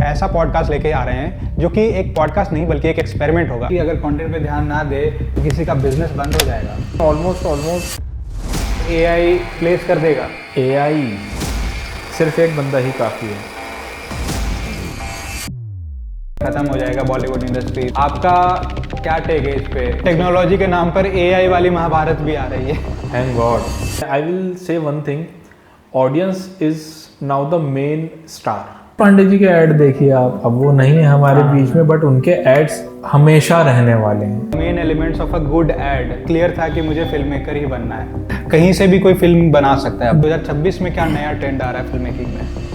ऐसा पॉडकास्ट लेके आ रहे हैं जो कि एक पॉडकास्ट नहीं बल्कि एक एक्सपेरिमेंट होगा कि अगर कंटेंट पे ध्यान ना दे तो किसी का बिजनेस बंद हो जाएगा। ऑलमोस्ट एआई प्लेस कर देगा। एआई सिर्फ एक बंदा ही काफ़ी है। खत्म हो जाएगा बॉलीवुड इंडस्ट्री। आपका क्या टेक है इस पे? टेक्नोलॉजी के नाम पर एआई वाली महाभारत भी आ रही है। Thank God. I will say one thing, audience is now the main star. Pandey ji के ऐड देखिए आप, अब वो नहीं है हमारे बीच में, बट उनके एड्स हमेशा रहने वाले हैं। Main elements of a good ad clear था कि मुझे फिल्म मेकर ही बनना है। कहीं से भी कोई फिल्म बना सकता है। अब 2026 में क्या नया ट्रेंड आ रहा है फिल्म मेकिंग में?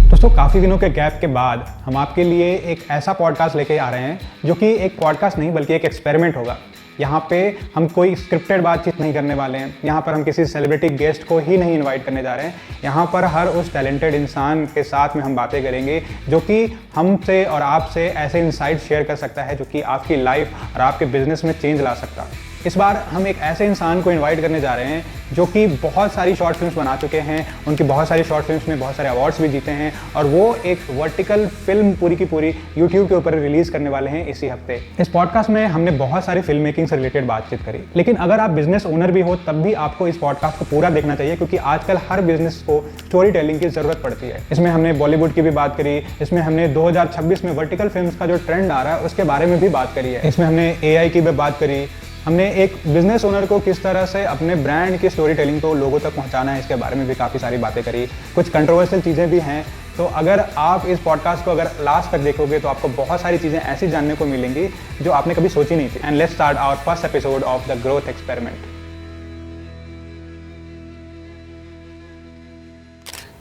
दोस्तों, काफ़ी दिनों के गैप के बाद हम आपके लिए एक ऐसा पॉडकास्ट लेके आ रहे हैं जो कि एक पॉडकास्ट नहीं बल्कि एक एक्सपेरिमेंट होगा। यहाँ पे हम कोई स्क्रिप्टेड बातचीत नहीं करने वाले हैं। यहाँ पर हम किसी सेलिब्रिटी गेस्ट को ही नहीं इनवाइट करने जा रहे हैं। यहाँ पर हर उस टैलेंटेड इंसान के साथ में हम बातें करेंगे जो कि हमसे और आपसे ऐसे इनसाइट शेयर कर सकता है जो कि आपकी लाइफ और आपके बिजनेस में चेंज ला सकता है। इस बार हम एक ऐसे इंसान को इनवाइट करने जा रहे हैं जो कि बहुत सारी शॉर्ट फिल्म्स बना चुके हैं। उनकी बहुत सारी शॉर्ट फिल्म्स में बहुत सारे अवार्ड्स भी जीते हैं और वो एक वर्टिकल फिल्म पूरी की पूरी यूट्यूब के ऊपर रिलीज करने वाले हैं इसी हफ्ते। इस पॉडकास्ट में हमने बहुत सारी फिल्म मेकिंग से रिलेटेड बातचीत करी, लेकिन अगर आप बिजनेस ओनर भी हो तब भी आपको इस पॉडकास्ट को पूरा देखना चाहिए क्योंकि आजकल हर बिजनेस को स्टोरी टेलिंग की जरूरत पड़ती है। इसमें हमने बॉलीवुड की भी बात करी, इसमें हमने 2026 में वर्टिकल फिल्म्स का जो ट्रेंड आ रहा है उसके बारे में भी बात करी है, इसमें हमने एआई की भी बात करी, हमने एक बिजनेस ओनर को किस तरह से अपने ब्रांड की स्टोरी टेलिंग को लोगों तक पहुंचाना है इसके बारे में भी काफ़ी सारी बातें करी। कुछ कंट्रोवर्शियल चीज़ें भी हैं, तो अगर आप इस पॉडकास्ट को अगर लास्ट तक देखोगे तो आपको बहुत सारी चीज़ें ऐसी जानने को मिलेंगी जो आपने कभी सोची नहीं थी। And let's start our first episode of the growth experiment.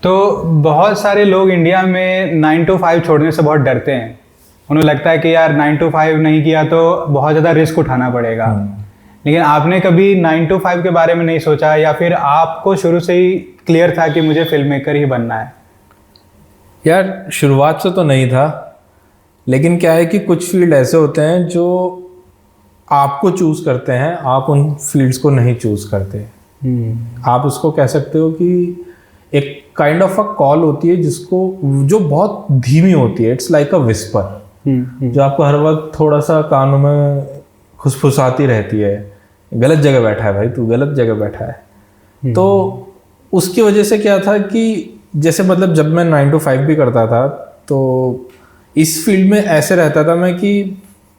तो बहुत सारे लोग इंडिया में 9 to 5 छोड़ने से बहुत डरते हैं। उन्हें लगता है कि यार 9 to 5 नहीं किया तो बहुत ज़्यादा रिस्क उठाना पड़ेगा। लेकिन आपने कभी 9 to 5 के बारे में नहीं सोचा या फिर आपको शुरू से ही क्लियर था कि मुझे फिल्म मेकर ही बनना है? यार शुरुआत से तो नहीं था, लेकिन क्या है कि कुछ फील्ड ऐसे होते हैं जो आपको चूज़ करते हैं, आप उन फील्ड्स को नहीं चूज़ करते। आप उसको कह सकते हो कि एक काइंड ऑफ अ कॉल होती है जिसको जो बहुत धीमी होती है। इट्स लाइक अ विस्पर जो आपको हर वक्त थोड़ा सा कानों में खुसफुसाती रहती है, गलत जगह बैठा है भाई, तू गलत जगह बैठा है। तो उसकी वजह से क्या था कि जैसे मतलब जब मैं 9 to 5 भी करता था तो इस फील्ड में ऐसे रहता था मैं कि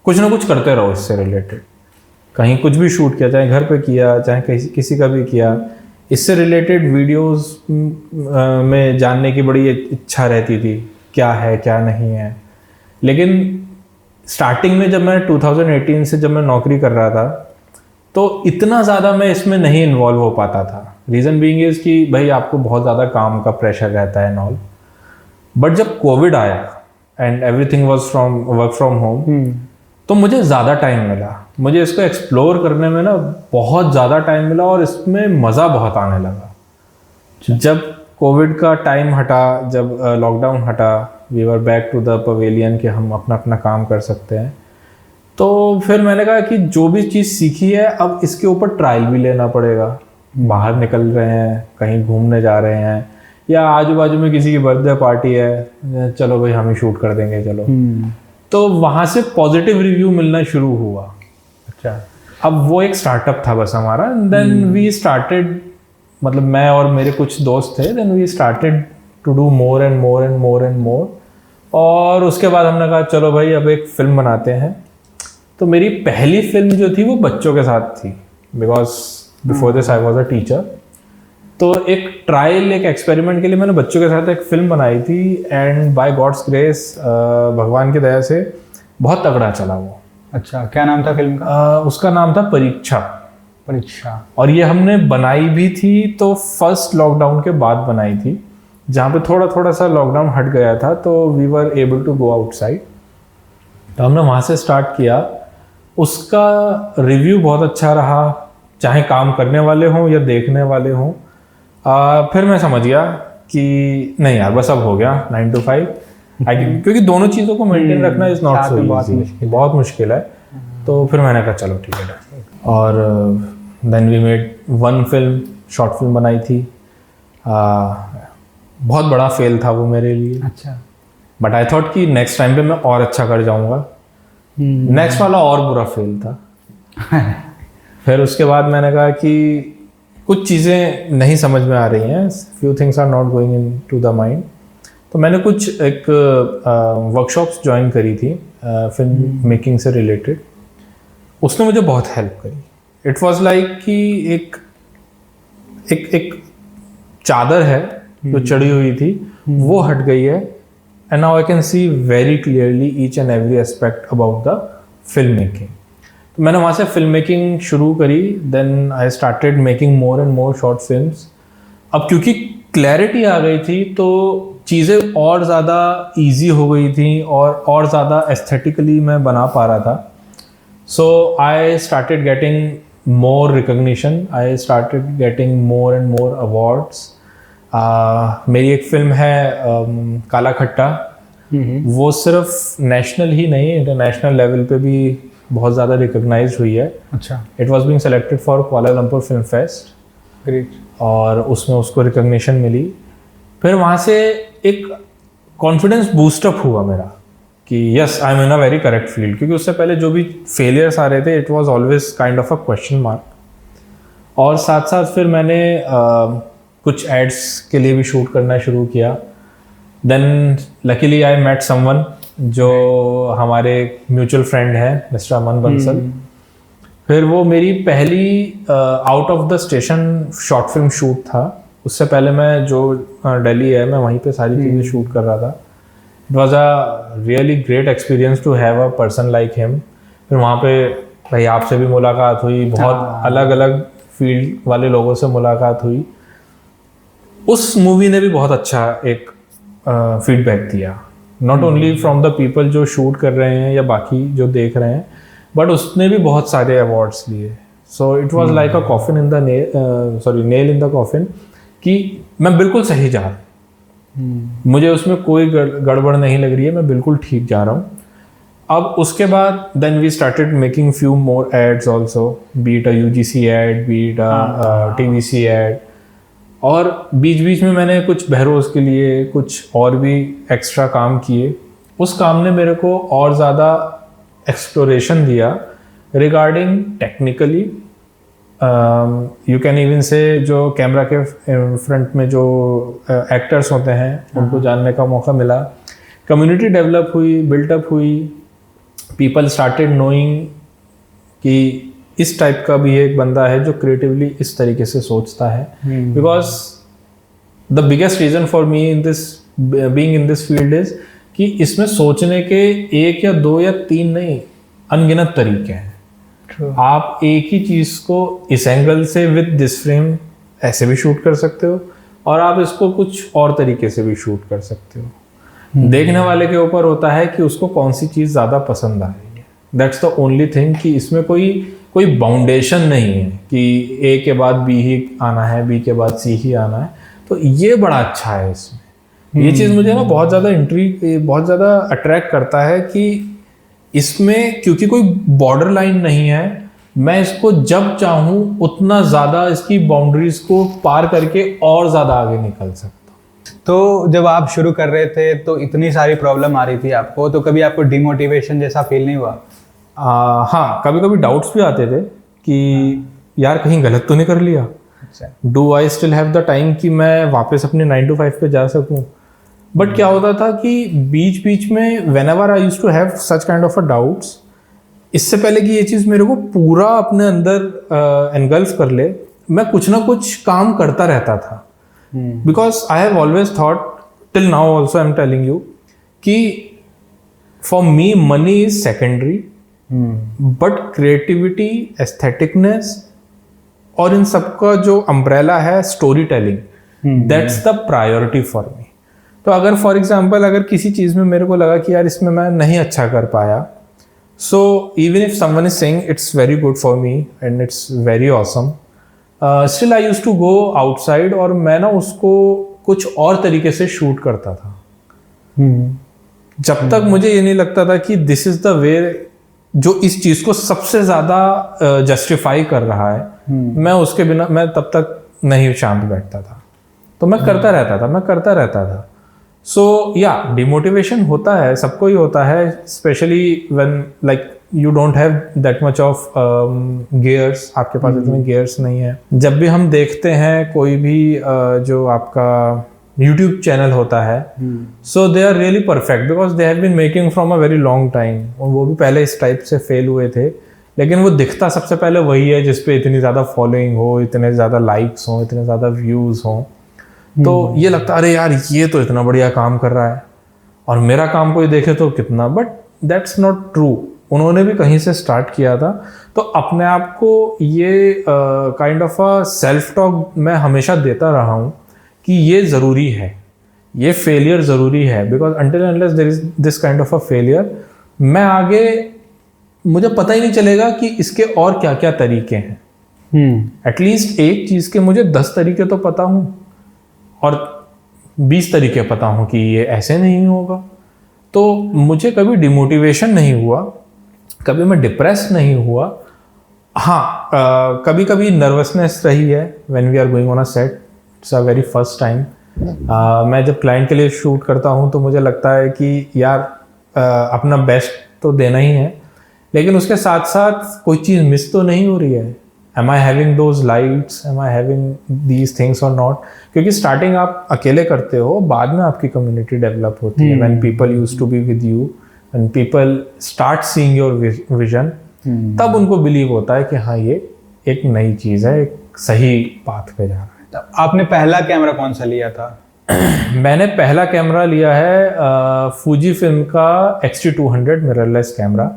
कुछ ना कुछ करते रहो इससे रिलेटेड। कहीं कुछ भी शूट किया, चाहे घर पे किया, चाहे किसी का भी किया, इससे रिलेटेड वीडियोस में जानने की बड़ी इच्छा रहती थी, क्या है क्या नहीं है। लेकिन स्टार्टिंग में जब मैं 2018 से जब मैं नौकरी कर रहा था तो इतना ज़्यादा मैं इसमें नहीं इन्वॉल्व हो पाता था। रीज़न बीइंग इज़ कि भाई आपको बहुत ज़्यादा काम का प्रेशर रहता है नॉल। बट जब कोविड आया and everything was work from home, तो मुझे ज़्यादा टाइम मिला। मुझे इसको एक्सप्लोर करने में ना बहुत ज़्यादा टाइम मिला और इसमें मज़ा बहुत आने लगा। जब कोविड का टाइम हटा, जब लॉकडाउन हटा, we were back to the pavilion कि हम अपना अपना काम कर सकते हैं। तो फिर मैंने कहा कि जो भी चीज़ सीखी है अब इसके ऊपर ट्रायल भी लेना पड़ेगा। बाहर निकल रहे हैं, कहीं घूमने जा रहे हैं, या आजू बाजू में किसी की बर्थडे पार्टी है, चलो भाई हम ही शूट कर देंगे चलो। तो वहाँ से पॉजिटिव रिव्यू मिलना शुरू हुआ। अच्छा, अब वो एक स्टार्टअप था बस हमारा। देन वी स्टार्टेड, मतलब मैं और मेरे कुछ दोस्त थे, then we started to do more and more and more and more. और उसके बाद हमने कहा चलो भाई अब एक फिल्म बनाते हैं। तो मेरी पहली फिल्म जो थी वो बच्चों के साथ थी, because before this I was a teacher. तो एक ट्रायल, एक एक्सपेरिमेंट के लिए मैंने बच्चों के साथ एक फिल्म बनाई थी एंड बाय गॉड्स ग्रेस, भगवान की दया से बहुत तगड़ा चला वो। अच्छा, क्या नाम था फिल्म का? उसका नाम था परीक्षा। परीक्षा। और ये हमने बनाई भी थी तो फर्स्ट लॉकडाउन के बाद बनाई थी, जहाँ पे थोड़ा सा लॉकडाउन हट गया था, तो we were able to go outside. तो हमने वहाँ से स्टार्ट किया। उसका रिव्यू बहुत अच्छा रहा, चाहे काम करने वाले हों या देखने वाले हों। फिर मैं समझ गया कि नहीं यार बस अब हो गया 9 to 5, क्योंकि दोनों चीज़ों को मेंटेन रखना इज़ नॉट सो इजी, बहुत मुश्किल है। तो फिर मैंने कहा चलो ठीक है। और then we made one film, short film बनाई थी। बहुत बड़ा फेल था वो मेरे लिए। अच्छा। बट आई थॉट कि नेक्स्ट टाइम पे मैं और अच्छा कर जाऊंगा। नेक्स्ट वाला और बुरा फेल था। फिर उसके बाद मैंने कहा कि कुछ चीज़ें नहीं समझ में आ रही हैं, few things are not going in to the mind. तो मैंने कुछ एक वर्कशॉप्स ज्वाइन करी थी फिल्म मेकिंग से रिलेटेड। उसने मुझे बहुत हेल्प करी। इट वाज लाइक कि एक एक एक चादर है जो चढ़ी हुई थी, वो हट गई है, and now I can see very clearly each and every aspect about the film making. तो मैंने वहाँ से फिल्म मेकिंग शुरू करी। Then I started making more and more short films. अब क्योंकि क्लैरिटी आ गई थी तो चीज़ें और ज़्यादा ईजी हो गई थी और ज़्यादा एस्थेटिकली मैं बना पा रहा था। So I started getting more recognition, I started getting more and more awards. मेरी एक फिल्म है काला खट्टा, वो सिर्फ नेशनल ही नहीं इंटरनेशनल लेवल पे भी बहुत ज़्यादा रिकग्नाइज हुई है। अच्छा। It was being selected for Kuala Lumpur film fest. Great. और उसमें उसको रिकग्निशन मिली। फिर वहाँ से एक कॉन्फिडेंस बूस्टअप हुआ मेरा कि yes I am in a very correct field, क्योंकि उससे पहले जो भी फेलियर्स आ रहे थे it was always kind of a question mark. और साथ साथ फिर मैंने कुछ एड्स के लिए भी शूट करना शुरू किया। Then luckily I met someone जो हमारे म्यूचुअल फ्रेंड है, मिस्टर अमन बंसल। फिर वो मेरी पहली out of the station short film shoot था। उससे पहले मैं जो दिल्ली है मैं वहीं पे सारी चीज़ें शूट कर रहा था। It was a really great experience to have a person like him. फिर वहाँ पे भाई आपसे भी मुलाकात हुई, बहुत अलग अलग फील्ड वाले लोगों से मुलाकात हुई। उस मूवी ने भी बहुत अच्छा एक फीडबैक दिया, not only from the people जो शूट कर रहे हैं या बाकी जो देख रहे हैं, बट उसने भी बहुत सारे अवार्ड्स लिए। So it was like a coffin in the nail in the coffin कि मैं बिल्कुल सही जा रहा हूँ, मुझे उसमें कोई गड़बड़ नहीं लग रही है, मैं बिल्कुल ठीक जा रहा हूँ। अब उसके बाद then we started making few more ads also, be it a UGC ad, be it a TVC ad. और बीच बीच में मैंने कुछ बहरोज के लिए कुछ और भी एक्स्ट्रा काम किए। उस काम ने मेरे को और ज़्यादा एक्सप्लोरेशन दिया regarding technically. You can even से जो कैमरा के फ्रंट में जो एक्टर्स होते हैं उनको जानने का मौका मिला। कम्युनिटी डेवलप हुई, बिल्टअप हुई। पीपल स्टार्टेड नोइंग कि इस टाइप का भी एक बंदा है जो क्रिएटिवली इस तरीके से सोचता है। Because the biggest reason for me in this being in this field is कि इसमें सोचने के 1 या 2 या 3 नहीं, अनगिनत तरीके हैं। आप एक ही चीज़ को इस एंगल से विद दिस फ्रेम ऐसे भी शूट कर सकते हो, और आप इसको कुछ और तरीके से भी शूट कर सकते हो। देखने वाले के ऊपर होता है कि उसको कौन सी चीज़ ज़्यादा पसंद आ रही है। दैट्स द ओनली थिंग कि इसमें कोई बाउंडेशन नहीं है कि A के बाद B ही आना है, B के बाद C ही आना है। तो ये बड़ा अच्छा है इसमें। ये चीज़ मुझे ना बहुत ज़्यादा अट्रैक्ट करता है कि इसमें क्योंकि कोई बॉर्डर लाइन नहीं है, मैं इसको जब चाहूँ उतना ज़्यादा इसकी बाउंड्रीज को पार करके और ज़्यादा आगे निकल सकता हूँ। तो जब आप शुरू कर रहे थे तो इतनी सारी प्रॉब्लम आ रही थी आपको, तो कभी आपको डिमोटिवेशन जैसा फील नहीं हुआ? हाँ, कभी कभी डाउट्स भी आते थे कि यार कहीं गलत तो नहीं कर लिया। Do I still have the time कि मैं वापस अपने 9 to 5 पे जा सकूँ। बट क्या होता था कि बीच बीच में whenever I used to have such kind of a doubts, इससे पहले कि ये चीज़ मेरे को पूरा अपने अंदर एनगल्फ कर ले, मैं कुछ ना कुछ काम करता रहता था। Because I have always thought till now also I am telling you कि for me money is secondary, but creativity, aestheticness और इन सबका जो अम्ब्रेला है story telling, that's the priority for me. तो अगर फॉर एग्जाम्पल अगर किसी चीज़ में मेरे को लगा कि यार इसमें मैं नहीं अच्छा कर पाया, so even if someone is saying it's very good for me and it's very awesome, still I used to go outside और मैं ना उसको कुछ और तरीके से शूट करता था। जब तक मुझे ये नहीं लगता था कि दिस इज द वे जो इस चीज़ को सबसे ज़्यादा जस्टिफाई कर रहा है, मैं उसके बिना मैं तब तक नहीं शांत बैठता था। तो मैं करता रहता था। सो या डिमोटिवेशन होता है, सबको ही होता है, specially when like you don't have that much of gears, आपके पास इतने गियर्स नहीं है। जब भी हम देखते हैं कोई भी जो आपका YouTube चैनल होता है, so they are really perfect because they have been making from a very long time, और वो भी पहले इस टाइप से फेल हुए थे, लेकिन वो दिखता सबसे पहले वही है जिसपे इतनी ज़्यादा फॉलोइंग हो, इतने ज़्यादा लाइक्स हो, इतने ज़्यादा व्यूज़ हो। तो ये लगता अरे यार ये तो इतना बढ़िया काम कर रहा है और मेरा काम कोई देखे तो कितना, बट दैट्स नॉट ट्रू। उन्होंने भी कहीं से स्टार्ट किया था। तो अपने आप को ये kind of a self talk मैं हमेशा देता रहा हूँ कि ये ज़रूरी है, ये फेलियर ज़रूरी है, because until unless there is this kind of a failure, मैं आगे मुझे पता ही नहीं चलेगा कि इसके और क्या क्या तरीके हैं। एटलीस्ट एक चीज़ के मुझे 10 तरीके तो पता हूँ और 20 तरीके पता हूँ कि ये ऐसे नहीं होगा। तो मुझे कभी डिमोटिवेशन नहीं हुआ, कभी मैं डिप्रेस नहीं हुआ। हाँ, कभी कभी नर्वसनेस रही है when we are going on a set, it's a very first time. मैं जब क्लाइंट के लिए शूट करता हूँ तो मुझे लगता है कि यार अपना बेस्ट तो देना ही है, लेकिन उसके साथ साथ कोई चीज़ मिस तो नहीं हो रही है। Am I having those lights? Am I having these things or not? क्योंकि स्टार्टिंग आप अकेले करते हो, बाद में आपकी कम्युनिटी डेवलप होती है। When people used to be with you, when people start seeing your vision, तब उनको बिलीव होता है कि हाँ ये एक नई चीज़ है, एक सही पाथ पे जा रहा है। आपने पहला कैमरा कौन सा लिया था? मैंने पहला कैमरा लिया है फूजी फिल्म का X-T200 मिररलेस कैमरा।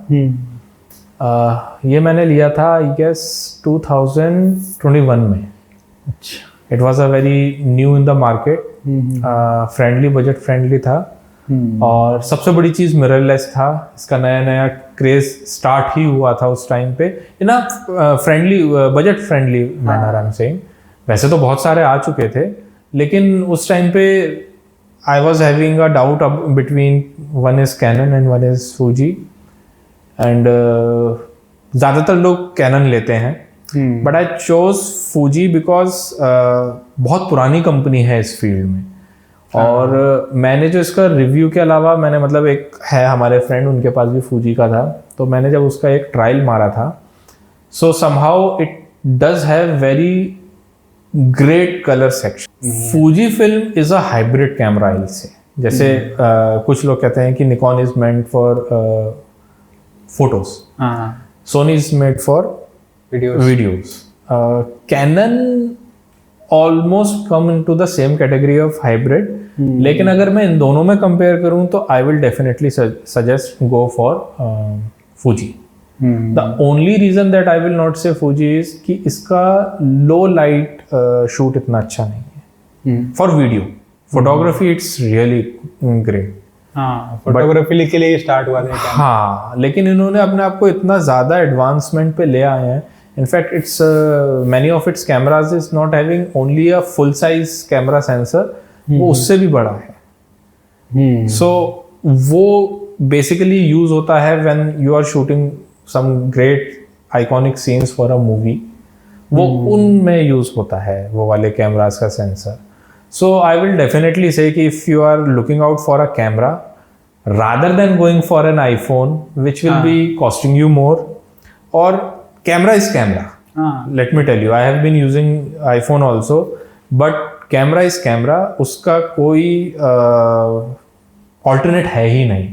ये मैंने लिया था आई गेस 2021 में। अच्छा। It was a very new in the market, friendly, budget friendly था, और सबसे बड़ी चीज़ मिररलेस था। इसका नया नया क्रेज स्टार्ट ही हुआ था उस टाइम पे, in a friendly, budget friendly manner I am saying. वैसे तो बहुत सारे आ चुके थे, लेकिन उस टाइम पे I was having a doubt between one is Canon and one is Fuji, and ज़्यादातर लोग कैनन लेते हैं, but I chose Fuji because बहुत पुरानी कंपनी है इस फील्ड में। और मैंने जो इसका रिव्यू के अलावा, मैंने मतलब एक है हमारे फ्रेंड, उनके पास भी फूजी का था, तो मैंने जब उसका एक ट्रायल मारा था, सो somehow it does have very great colour section. Fuji film is a hybrid camera, इससे जैसे कुछ लोग कहते हैं कि Nikon is meant for photos, Sony is made for videos. Canon almost come into the same category of hybrid, लेकिन अगर मैं इन दोनों में कंपेयर करूं तो I will definitely suggest go for Fuji. The only reason that I will not say Fuji is कि इसका low light shoot इतना अच्छा नहीं है for video. Photography it's really great. हाँ, फोटोग्राफी के लिए स्टार्ट हुआ था। हाँ, लेकिन इन्होंने अपने आप को इतना ज़्यादा एडवांसमेंट पे ले आए हैं। In fact it's many of its cameras is not having only a full size camera sensor, वो उससे भी बड़ा है। सो वो बेसिकली यूज होता है when you are shooting some great iconic scenes for a movie, वो उनमें यूज होता है वो वाले कैमराज का sensor. So I will definitely say कि if you are looking out for a camera, rather than going for an iPhone, which will be costing you more, or camera is camera. Let me tell you, I have been using iPhone also, but camera is camera. उसका कोई alternate है ही नहीं।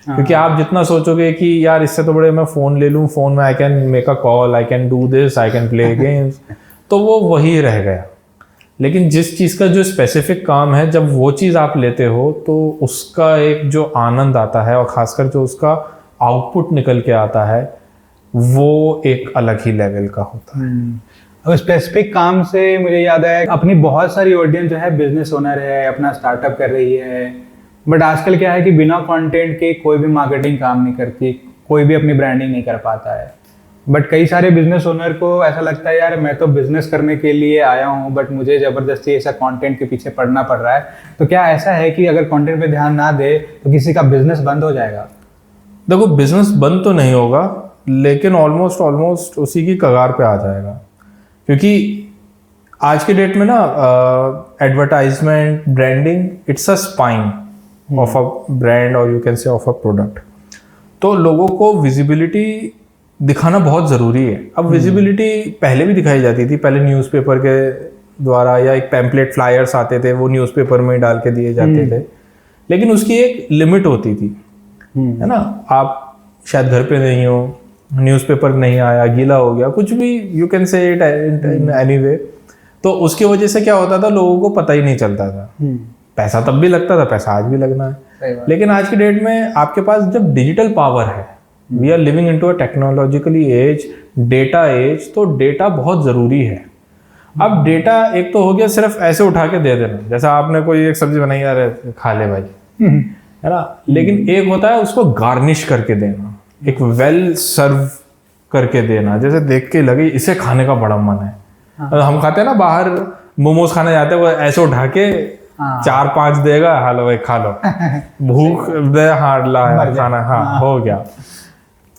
क्योंकि आप जितना सोचोगे कि यार इससे तो बड़े मैं फ़ोन ले लूँ, फ़ोन में I can make a call, I can do this, I can play games, तो वो वही रह गया। लेकिन जिस चीज़ का जो स्पेसिफिक काम है, जब वो चीज़ आप लेते हो तो उसका एक जो आनंद आता है, और ख़ासकर जो उसका आउटपुट निकल के आता है, वो एक अलग ही लेवल का होता है। अब स्पेसिफिक काम से मुझे याद है, अपनी बहुत सारी ऑडियंस जो है बिजनेस ओनर है, अपना स्टार्टअप कर रही है, बट आजकल क्या है कि बिना कंटेंट के कोई भी मार्केटिंग काम नहीं करती, कोई भी अपनी ब्रांडिंग नहीं कर पाता है। बट कई सारे बिजनेस ओनर को ऐसा लगता है यार मैं तो बिजनेस करने के लिए आया हूँ, बट मुझे ज़बरदस्ती ऐसा कंटेंट के पीछे पड़ना पड़ रहा है। तो क्या ऐसा है कि अगर कंटेंट पे ध्यान ना दे तो किसी का बिजनेस बंद हो जाएगा? देखो, बिजनेस बंद तो नहीं होगा, लेकिन ऑलमोस्ट उसी की कगार पे आ जाएगा। क्योंकि आज के डेट में ना advertisement branding it's a spine of a brand और you can say of a product. तो लोगों को विजिबिलिटी दिखाना बहुत ज़रूरी है। अब विजिबिलिटी पहले भी दिखाई जाती थी, पहले न्यूज़पेपर के द्वारा या एक पैम्पलेट फ्लायर्स आते थे, वो न्यूज़पेपर में डाल के दिए जाते थे, लेकिन उसकी एक लिमिट होती थी, है ना। आप शायद घर पे नहीं हो, न्यूज़पेपर नहीं आया, गीला हो गया, कुछ भी यू कैन से इट इन एनी वे, तो उसकी वजह से क्या होता था, लोगों को पता ही नहीं चलता था। पैसा तब भी लगता था, पैसा आज भी लगना है। लेकिन आज की डेट में आपके पास जब डिजिटल पावर है, we are living into a technologically age, data age, तो डेटा बहुत ज़रूरी है। अब डेटा एक तो हो गया सिर्फ ऐसे उठा के दे देना, जैसा आपने कोई एक सब्जी बनाई, यार खा ले भाई, है ना। लेकिन एक होता है उसको गार्निश करके देना, एक वेल सर्व करके देना, जैसे देख के लगे इसे खाने का बड़ा मन है। हम खाते हैं ना बाहर मोमोज खाने जाते हैं, वो ऐसे उठा के 4-5 देगा, हालो भाई खा लो, भूख दे, हाँ ला खाना, हाँ हो गया।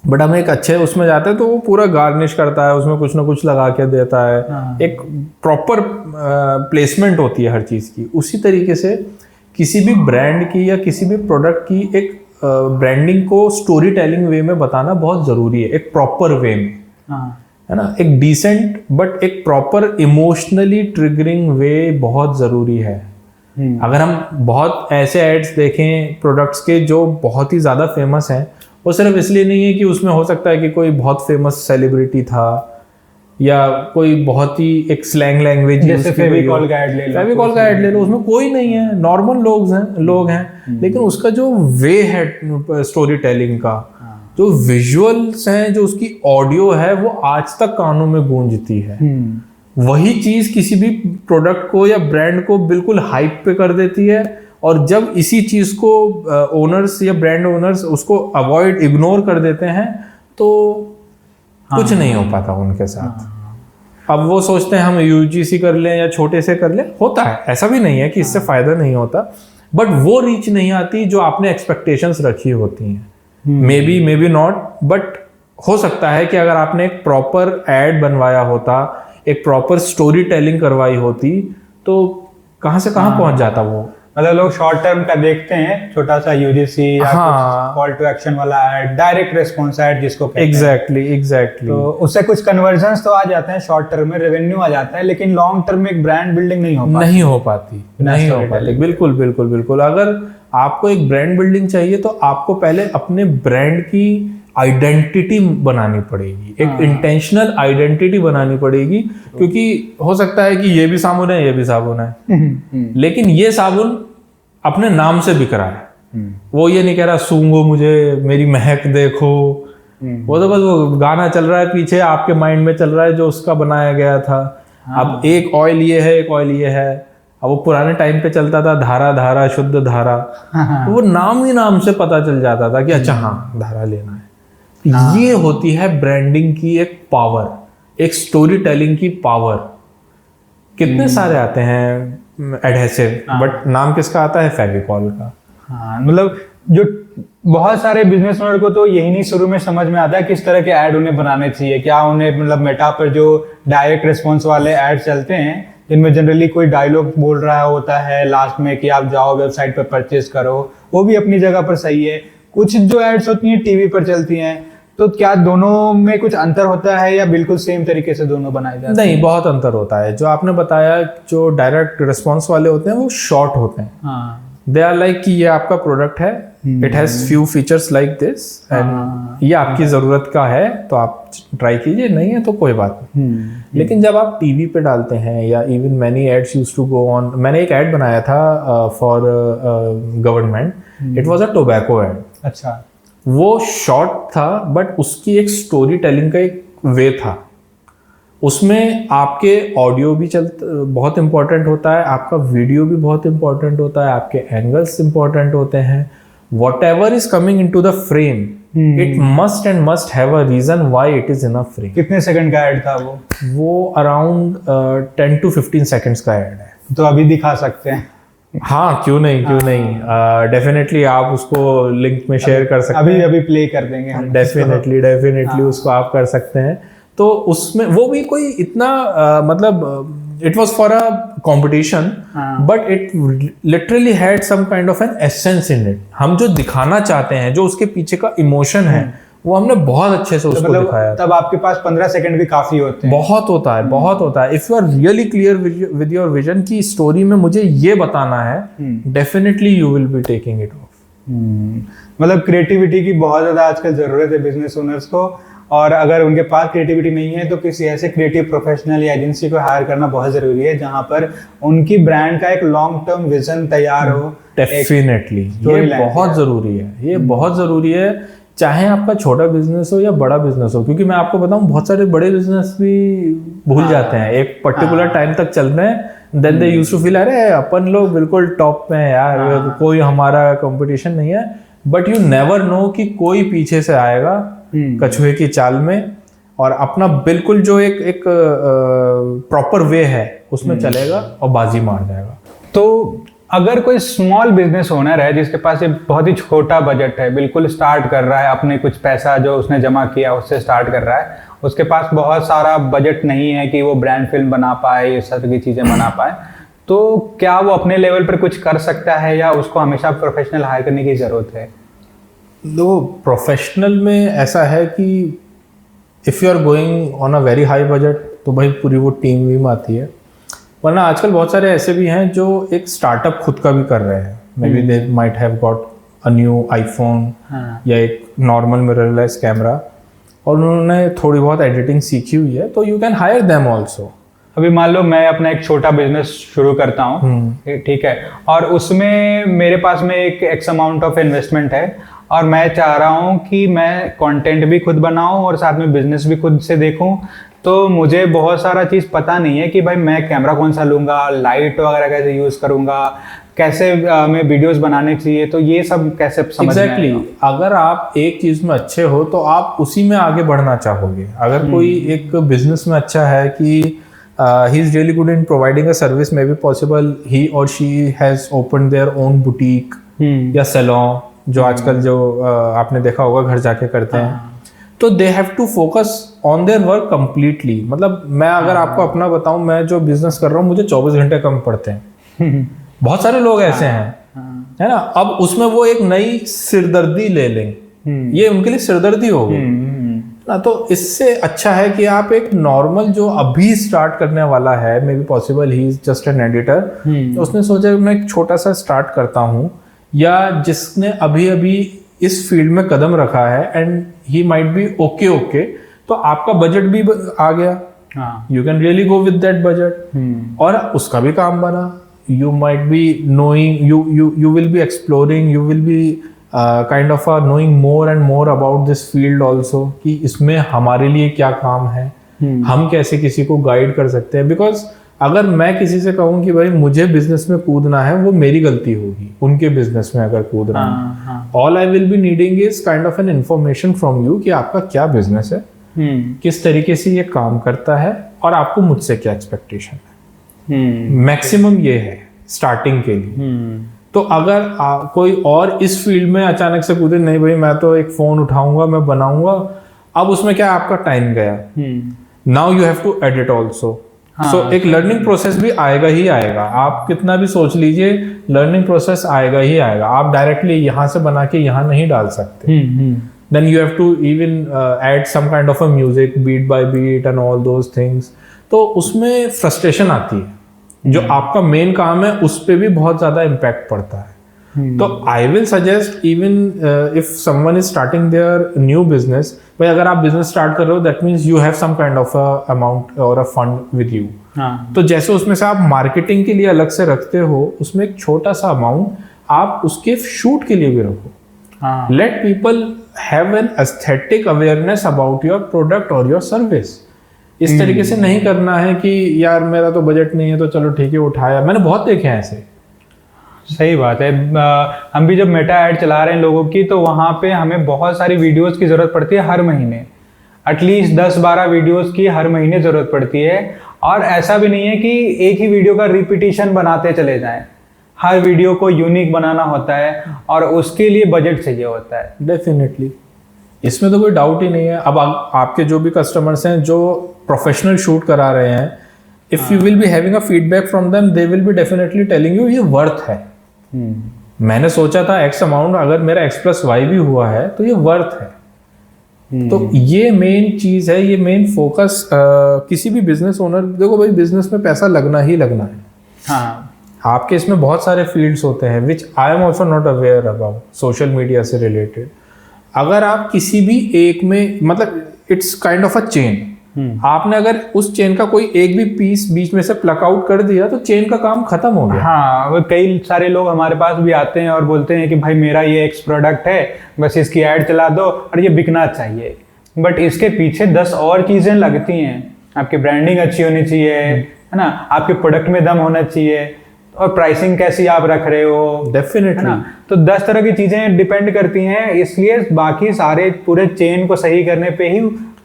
बट हम एक अच्छे उसमें जाते हैं तो वो पूरा गार्निश करता है, उसमें कुछ ना कुछ लगा के देता है, एक प्रॉपर प्लेसमेंट होती है हर चीज़ की। उसी तरीके से किसी भी ब्रांड की या किसी भी प्रोडक्ट की एक ब्रांडिंग को स्टोरी टेलिंग वे में बताना बहुत ज़रूरी है, एक प्रॉपर वे में, है ना। एक डिसेंट बट एक प्रॉपर इमोशनली ट्रिगरिंग वे बहुत ज़रूरी है। अगर हम बहुत ऐसे एड्स देखें प्रोडक्ट्स के जो बहुत ही ज़्यादा फेमस हैं, वो सिर्फ इसलिए नहीं है कि उसमें हो सकता है कि कोई बहुत फेमस सेलिब्रिटी था या कोई बहुत ही एक स्लैंग लैंग्वेज, जैसे फेविकॉल का ऐड ले लो, फेविकॉल का ऐड ले लो, उसमें कोई नहीं है, नॉर्मल लोग हैं, लेकिन उसका जो वे है स्टोरी टेलिंग का, जो विजुअल्स हैं, जो उसकी ऑडियो है, वो आज तक कानों में गूंजती है। वही चीज किसी भी प्रोडक्ट को या ब्रांड को बिल्कुल हाइप पे कर देती है, और जब इसी चीज को ओनर्स या ब्रांड ओनर्स उसको अवॉइड, इग्नोर कर देते हैं, तो कुछ नहीं हो पाता उनके साथ। अब वो सोचते हैं हम यूजीसी कर लें या छोटे से कर लें, होता है, ऐसा भी नहीं है कि इससे फायदा नहीं होता, बट वो रीच नहीं आती जो आपने एक्सपेक्टेशंस रखी होती हैं। मे बी नॉट, बट हो सकता है कि अगर आपने एक प्रॉपर एड बनवाया होता, एक प्रॉपर स्टोरी टेलिंग करवाई होती, तो कहाँ से कहाँ पहुंच जाता वो। मतलब लोग शॉर्ट टर्म का देखते हैं, छोटा सा यूजीसी या कॉल टू एक्शन वाला ऐड, डायरेक्ट रेस्पॉन्स ऐड जिसको कहते हैं। एग्जैक्टली तो उससे कुछ कन्वर्जन्स तो आ जाते हैं, शॉर्ट टर्म में रेवेन्यू आ जाता है, लेकिन लॉन्ग टर्म में एक ब्रांड बिल्डिंग नहीं हो पाती। बिल्कुल। अगर आपको एक ब्रांड बिल्डिंग चाहिए तो आपको पहले अपने ब्रांड की आइडेंटिटी बनानी पड़ेगी, एक इंटेंशनल आइडेंटिटी बनानी पड़ेगी, क्योंकि हो सकता है कि ये भी साबुन है, ये भी साबुन है, लेकिन ये साबुन अपने नाम से बिक रहा है। वो ये नहीं कह रहा सूंघो मुझे, मेरी महक देखो, वो तो बस वो गाना चल रहा है पीछे, आपके माइंड में चल रहा है जो उसका बनाया गया था। अब एक ऑयल ये है, एक ऑयल ये है, अब वो पुराने टाइम पे चलता था धारा, शुद्ध धारा, तो वो नाम ही नाम से पता चल जाता था कि अच्छा हाँ धारा लेना है। ये होती है ब्रांडिंग की एक पावर, एक स्टोरी टेलिंग की पावर। कितने सारे आते हैं एडहेसिव, बट नाम किसका आता है, फेविकॉल का। मतलब जो बहुत सारे बिजनेस ओनर को तो यही नहीं शुरू में समझ में आता है किस तरह के ऐड उन्हें बनाने चाहिए, क्या उन्हें, मतलब मेटा पर जो डायरेक्ट रिस्पॉन्स वाले ऐड चलते हैं, जिनमें जनरली कोई डायलॉग बोल रहा होता है लास्ट में कि आप जाओ वेबसाइट पर परचेज करो, वो भी अपनी जगह पर सही है। कुछ जो एड्स होती हैं टीवी पर चलती हैं, तो क्या दोनों में कुछ अंतर होता है या बिल्कुल सेम तरीके से दोनों बनाए जाते हैं? नहीं, बहुत अंतर होता है। जो आपने बताया, जो डायरेक्ट रिस्पॉन्स वाले होते हैं वो शॉर्ट होते हैं। दे आर लाइक कि ये आपका प्रोडक्ट है, it has few features like this, and ये आपकी जरूरत का है तो आप ट्राई कीजिए, नहीं है तो कोई बात नहीं। लेकिन जब आप टीवी पे डालते हैं, या even many ads used to go on, मैंने एक ऐड बनाया था for government, it was a tobacco ad. अच्छा, वो शॉर्ट था, बट उसकी एक स्टोरी टेलिंग का एक वे था। उसमें आपके ऑडियो भी बहुत इंपॉर्टेंट होता है, आपका वीडियो भी बहुत इंपॉर्टेंट होता है, आपके एंगल्स इंपॉर्टेंट होते हैं। whatever is coming into the frame, it must and must have a reason why it is in a frame. कितने सेकंड का ऐड था वो अराउंड 10 to 15 सेकंड्स का ऐड है। तो अभी दिखा सकते हैं? हाँ, क्यों नहीं, डेफिनेटली आप उसको लिंक में शेयर कर सकते हैं, अभी प्ले कर देंगे हम। डेफिनेटली उसको आप कर सकते हैं। तो उसमें वो भी कोई इतना मतलब it was for a competition, but it literally had some kind of an essence in it. हम जो दिखाना चाहते हैं, जो उसके पीछे का इमोशन है, वो हमने बहुत अच्छे से उसको दिखाया। तब आपके पास 15 सेकंड भी काफी होते हैं। बहुत होता है, बहुत होता है। If you are really clear with your vision की स्टोरी में मुझे ये बताना है, definitely you will be taking it off. मतलब क्रिएटिविटी की बहुत ज्यादा आजकल जरूरत है बिजनेस ओनर्स को, और अगर उनके पास क्रिएटिविटी नहीं है तो किसी ऐसे क्रिएटिव प्रोफेशनल या एजेंसी को हायर करना बहुत जरूरी है जहां पर उनकी ब्रांड का एक लॉन्ग टर्म विजन तैयार हो। डेफिनेटली ये बहुत जरूरी है, ये बहुत जरूरी है, चाहे आपका छोटा बिजनेस हो या बड़ा बिजनेस हो। क्योंकि मैं आपको बताऊं, बहुत सारे बड़े बिजनेस भी भूल जाते हैं, एक पर्टिकुलर टाइम तक चल रहे हैं, then they used to feel अरे अपन लोग बिल्कुल टॉप में हैं यार, कोई हमारा कंपटीशन नहीं है। बट यू नेवर नो कि कोई पीछे से आएगा कछुए की चाल में और अपना बिल्कुल जो एक प्रॉपर वे है उसमें चलेगा और बाजी मार जाएगा। तो अगर कोई स्मॉल बिजनेस ओनर है जिसके पास एक बहुत ही छोटा बजट है, बिल्कुल स्टार्ट कर रहा है, अपने कुछ पैसा जो उसने जमा किया उससे स्टार्ट कर रहा है, उसके पास बहुत सारा बजट नहीं है कि वो ब्रांड फिल्म बना पाए, ये सब की चीज़ें बना पाए, तो क्या वो अपने लेवल पर कुछ कर सकता है या उसको हमेशा प्रोफेशनल हायर करने की ज़रूरत है? तो प्रोफेशनल में ऐसा है कि if you are going on a very high budget तो भाई पूरी वो टीम वीम आती है। वरना आजकल बहुत सारे ऐसे भी हैं जो एक स्टार्टअप खुद का भी कर रहे हैं। May be they might have got a new iPhone या एक नॉर्मल मिररलेस कैमरा और उन्होंने थोड़ी बहुत एडिटिंग सीखी हुई है, तो you can hire them also. अभी मान लो मैं अपना एक छोटा बिजनेस शुरू करता हूँ, ठीक है, और उसमें मेरे पास में एक एक्स अमाउंट ऑफ इन्वेस्टमेंट है और मैं चाह रहा हूँ कि मैं कंटेंट भी खुद बनाऊँ और साथ में बिजनेस भी खुद से देखूँ। तो मुझे बहुत सारा चीज़ पता नहीं है कि भाई मैं कैमरा कौन सा लूँगा, लाइट वगैरह कैसे यूज़ करूँगा, कैसे मैं वीडियोस बनाने चाहिए, तो ये सब कैसे समझ में आएगा? अगर आप एक चीज़ में अच्छे हो तो आप उसी में आगे बढ़ना चाहोगे। अगर कोई एक बिजनेस में अच्छा है कि he is really good in providing a service, maybe possible he or she has opened their own boutique या salon, जो आजकल जो आपने देखा होगा घर जाके करते हैं, तो they have to focus on their work completely। मतलब मैं अगर आपको अपना बताऊं, मैं जो बिजनेस कर रहा हूँ मुझे 24 घंटे कम पड़ते हैं। बहुत सारे लोग ऐसे हैं, है ना। अब उसमें वो एक नई सिरदर्दी ले लें, ये उनके लिए सिरदर्दी हो गई ना। तो इससे अच्छा है कि आप एक नॉर्मल जो अभी स्टार्ट करने वाला है, maybe possible he is just an editor, उसने सोचा मैं एक छोटा सा स्टार्ट करता हूँ, या जिसने अभी अभी इस फील्ड में कदम रखा है and he might be okay, तो आपका बजट भी आ गया, you can really go with that budget और उसका भी काम बना। You might be knowing, you will be exploring, you will be kind of knowing more and more about this field also, कि इसमें हमारे लिए क्या काम है, हम कैसे किसी को गाइड कर सकते हैं। बिकॉज अगर मैं किसी से कहूँ कि भाई मुझे बिजनेस में कूदना है, वो मेरी गलती होगी उनके बिजनेस में अगर कूदना है। All I will be needing is kind of an information from you कि आपका क्या बिजनेस है, किस तरीके से ये काम करता है और आपको मुझसे क्या एक्सपेक्टेशन है। मैक्सिमम ये है स्टार्टिंग के लिए। तो अगर कोई और इस फील्ड में अचानक से कूदे, नहीं भाई मैं तो एक फोन उठाऊंगा, मैं बनाऊंगा, अब उसमें क्या आपका टाइम गया, now you have to edit also. So एक लर्निंग प्रोसेस भी आएगा ही आएगा। आप कितना भी सोच लीजिए, लर्निंग प्रोसेस आएगा ही आएगा। आप डायरेक्टली यहाँ से बना के यहाँ नहीं डाल सकते। Then you have to even add some kind of a music, beat by beat and all those things. तो उसमें फ्रस्ट्रेशन आती है, जो आपका मेन काम है उस पर भी बहुत ज्यादा इम्पैक्ट पड़ता है। तो I will suggest even if someone is starting their new business, भाई अगर आप बिजनेस स्टार्ट कर रहे हो that means you have some kind of a amount और अ फंड विद यू। तो जैसे उसमें से आप मार्केटिंग के लिए अलग से रखते हो, उसमें एक छोटा सा अमाउंट आप उसके शूट के लिए भी रखो। Let people have an aesthetic awareness about your product और योर सर्विस। इस तरीके से नहीं करना है कि यार मेरा तो बजट नहीं है तो चलो ठीक है उठाया। मैंने बहुत देखे हैं ऐसे। सही बात है। हम भी जब मेटा ऐड चला रहे हैं लोगों की, तो वहाँ पे हमें बहुत सारी वीडियोस की ज़रूरत पड़ती है हर महीने, एटलीस्ट 10-12 वीडियोस की हर महीने ज़रूरत पड़ती है। और ऐसा भी नहीं है कि एक ही वीडियो का रिपीटिशन बनाते चले जाएं, हर वीडियो को यूनिक बनाना होता है और उसके लिए बजट चाहिए होता है। डेफिनेटली। इसमें तो कोई डाउट ही नहीं है। अब आपके जो भी कस्टमर्स हैं जो प्रोफेशनल शूट करा रहे हैं, if you will be having a feedback from them, they will be definitely telling you ये वर्थ है। मैंने सोचा था एक्स अमाउंट, अगर मेरा एक्स प्लस वाई भी हुआ है तो ये वर्थ है। तो ये मेन चीज है, ये मेन फोकस किसी भी बिजनेस ओनर, देखो भाई बिजनेस में पैसा लगना ही लगना है। हाँ, आपके इसमें बहुत सारे फील्ड्स होते हैं which I am also not aware about, social media से रिलेटेड। अगर आप किसी भी एक में, मतलब it's kind of a chain, आपने अगर उस चेन का कोई एक भी पीस बीच में से प्लक आउट कर दिया तो चेन का काम खत्म हो गया। हाँ, वो कई सारे लोग हमारे पास भी आते हैं और बोलते हैं कि भाई मेरा ये एक्स प्रोडक्ट है, बस इसकी ऐड चला दो और ये बिकना चाहिए। बट इसके पीछे 10 और चीजें लगती हैं। आपकी ब्रांडिंग अच्छी होनी चाहिए, है ना, आपके प्रोडक्ट में दम होना चाहिए, और प्राइसिंग कैसी आप रख रहे हो, डेफिनेटली। है ना। तो 10 तरह की चीजें डिपेंड करती हैं, इसलिए बाकी सारे पूरे चेन को सही करने पे ही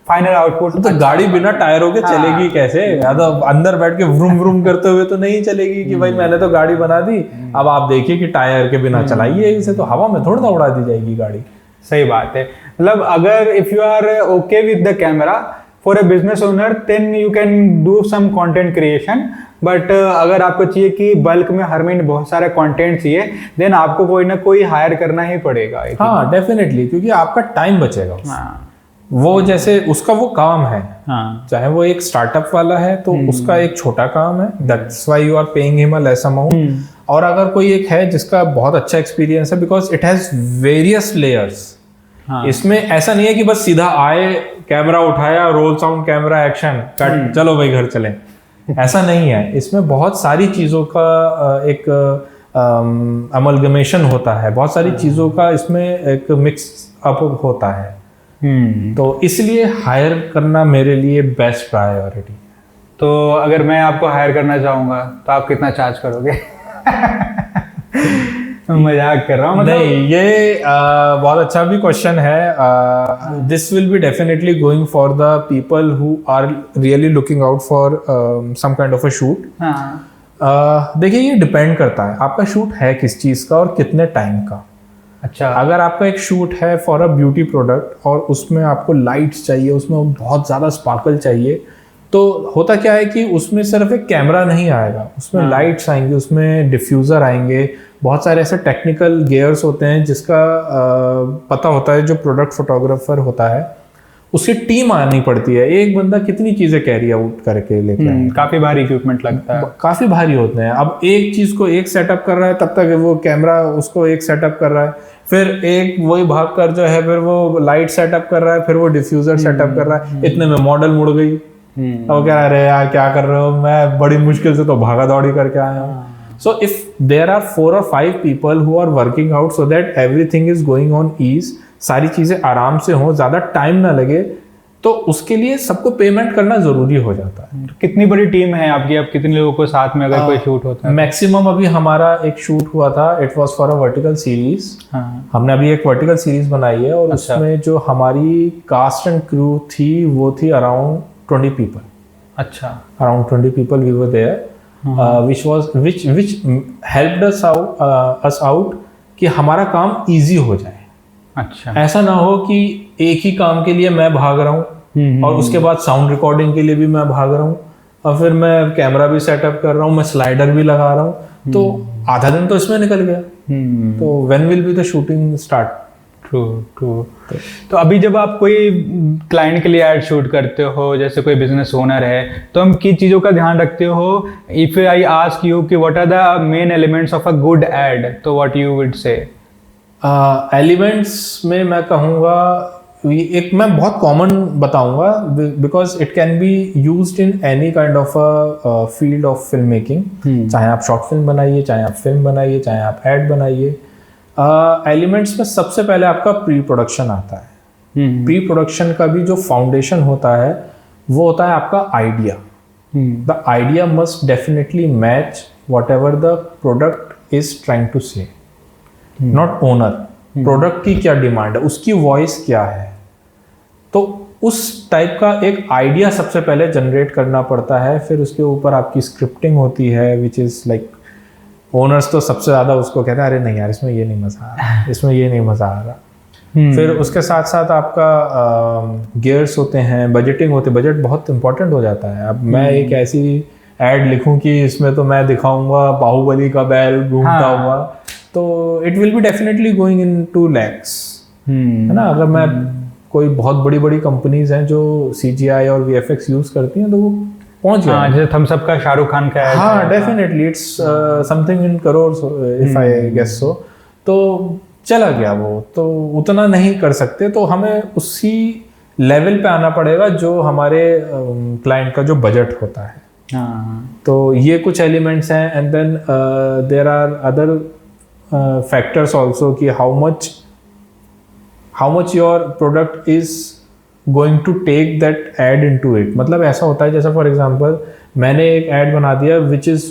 फाइनल आउटपुट। तो गाड़ी बिना टायरों के चलेगी कैसे? या तो अंदर बैठ के व्रूम व्रूम करते हुए तो नहीं चलेगी कि भाई मैंने तो गाड़ी बना दी, अब आप देखिए कि टायर के बिना चलाइए इसे, तो हवा में थोड़ा ना उड़ा दी जाएगी गाड़ी। सही बात है। मतलब अगर if you are okay with the camera for a business owner, then you can do some content creation. But अगर आपको चाहिए कि बल्क में हर महीने बहुत सारा कंटेंट चाहिए, देन आपको कोई ना कोई हायर करना ही पड़ेगा। हाँ डेफिनेटली, क्योंकि आपका टाइम बचेगा। हाँ, वो जैसे उसका वो काम है, हाँ, चाहे वो एक स्टार्टअप वाला है तो उसका एक छोटा काम है, that's why you are paying him a less amount. और अगर कोई एक है जिसका बहुत अच्छा एक्सपीरियंस है, because it has various layers. हाँ, इसमें ऐसा नहीं है कि बस सीधा आए, कैमरा उठाया, role sound, camera action, cut, चलो भाई घर चलें, ऐसा नहीं है। इसमें बहुत सारी चीज़ों का एक अमलगमेशन होता है, बहुत सारी चीज़ों का इसमें एक मिक्स अप होता है। तो इसलिए हायर करना मेरे लिए बेस्ट प्रायोरिटी। तो अगर मैं आपको हायर करना चाहूंगा तो आप कितना चार्ज करोगे? मजाक कर रहा हूँ, मतलब नहीं, ये बहुत अच्छा भी क्वेश्चन है। This will be definitely going for the people who are really looking out for some kind of a shoot. देखिए ये डिपेंड करता है आपका शूट है किस चीज़ का और कितने टाइम का। अच्छा, अगर आपका एक शूट है फॉर अ ब्यूटी प्रोडक्ट और उसमें आपको लाइट्स चाहिए, उसमें बहुत ज़्यादा स्पार्कल चाहिए, तो होता क्या है कि उसमें सिर्फ एक कैमरा नहीं आएगा, उसमें लाइट्स आएंगे, उसमें डिफ्यूज़र आएंगे, बहुत सारे ऐसे टेक्निकल गियर्स होते हैं जिसका पता होता है जो प्रोडक्ट फोटोग्राफर होता है, उसकी टीम आनी पड़ती है। एक बंदा कितनी चीज़ें कैरी आउट करके लेके आए, काफी भारी इक्विपमेंट लगता है, काफ़ी भारी होते हैं। अब एक चीज़ को एक सेटअप कर रहा है, तब तक वो कैमरा उसको एक सेटअप कर रहा है, फिर एक वही भाग कर जो है फिर वो लाइट सेटअप कर रहा है, फिर वो डिफ्यूज़र सेटअप कर रहा है, इतने में मॉडल मुड़ गई। अब कह रहे यार क्या कर रहे हो, मैं बड़ी मुश्किल से तो भागा दौड़ी करके आया हूँ। So if there are 4 or 5 people who are working out so that everything is going on ease, सारी चीजें आराम से हों, ज्यादा टाइम ना लगे, तो उसके लिए सबको पेमेंट करना जरूरी हो जाता है। कितनी बड़ी टीम है आपकी? अब कितने लोगों को साथ में अगर कोई शूट होता है? मैक्सिमम अभी हमारा एक शूट हुआ था, it was for a vertical series. हमने अभी एक वर्टिकल सीरीज बनाई है और उसमें जो हमारी कास्ट एंड क्रू थी वो थी अराउंड 20 पीपल। अच्छा, around 20 people we were there, which helped us out कि हमारा काम इजी हो जाए। अच्छा, ऐसा ना हो कि एक ही काम के लिए मैं भाग रहा हूँ और उसके बाद साउंड रिकॉर्डिंग के लिए भी मैं भाग रहा हूँ और फिर मैं कैमरा भी सेटअप कर रहा हूँ, मैं स्लाइडर भी लगा रहा हूँ, तो आधा दिन तो इसमें निकल गया। तो when will be the shooting start? True. तो अभी जब आप कोई क्लाइंट के लिए एड शूट करते हो, जैसे कोई बिजनेस ओनर है, तो हम किन चीज़ों का ध्यान रखते हो? इफ आई आस्क यू कि what are the main elements of a good ad, तो what you would say? Elements में मैं कहूँगा एक मैं बहुत कॉमन बताऊंगा, because it can be used in any kind of a field of film making. चाहे आप शॉर्ट फिल्म बनाइए, चाहे आप फिल्म बनाइए, चाहे आप एड बनाइए। एलिमेंट्स में सबसे पहले आपका प्री प्रोडक्शन आता है। प्री प्रोडक्शन का भी जो फाउंडेशन होता है वो होता है आपका idea. The idea must definitely match whatever the product is trying to say, not owner. Product की क्या डिमांड है, उसकी वॉइस क्या है, तो उस टाइप का एक आइडिया सबसे पहले जनरेट करना पड़ता है। फिर उसके ऊपर आपकी स्क्रिप्टिंग होती है, विच इज़ लाइक ओनर्स तो सबसे ज़्यादा उसको कहते हैं अरे नहीं यार इसमें ये नहीं मज़ा आ रहा, इसमें ये नहीं मज़ा आ रहा। फिर उसके साथ साथ आपका गियर्स होते हैं, बजटिंग होते, बजट बहुत इंपॉर्टेंट हो जाता है। अब मैं एक ऐसी एड लिखूं कि इसमें तो मैं दिखाऊंगा बाहुबली का बैल घूमता हुआ, तो it will be definitely going in 2 lakhs, है ना। अगर मैं कोई बहुत बड़ी बड़ी कंपनीज हैं जो CGI और VFX यूज करती हैं तो वो पहुंच गया। जैसे थम्स अप का शाहरुख खान का है। हाँ definitely it's something in crore if I guess so. तो चला गया वो, तो उतना नहीं कर सकते, तो हमें उसी लेवल पे आना पड़ेगा जो हमारे क्लाइंट का जो बजट होता है। तो ये कुछ एलिमेंट्स हैं, and then there are other factors also कि how much your product is going to take that ad into it. मतलब ऐसा होता है जैसे फॉर एग्जांपल मैंने एक ऐड बना दिया विच इज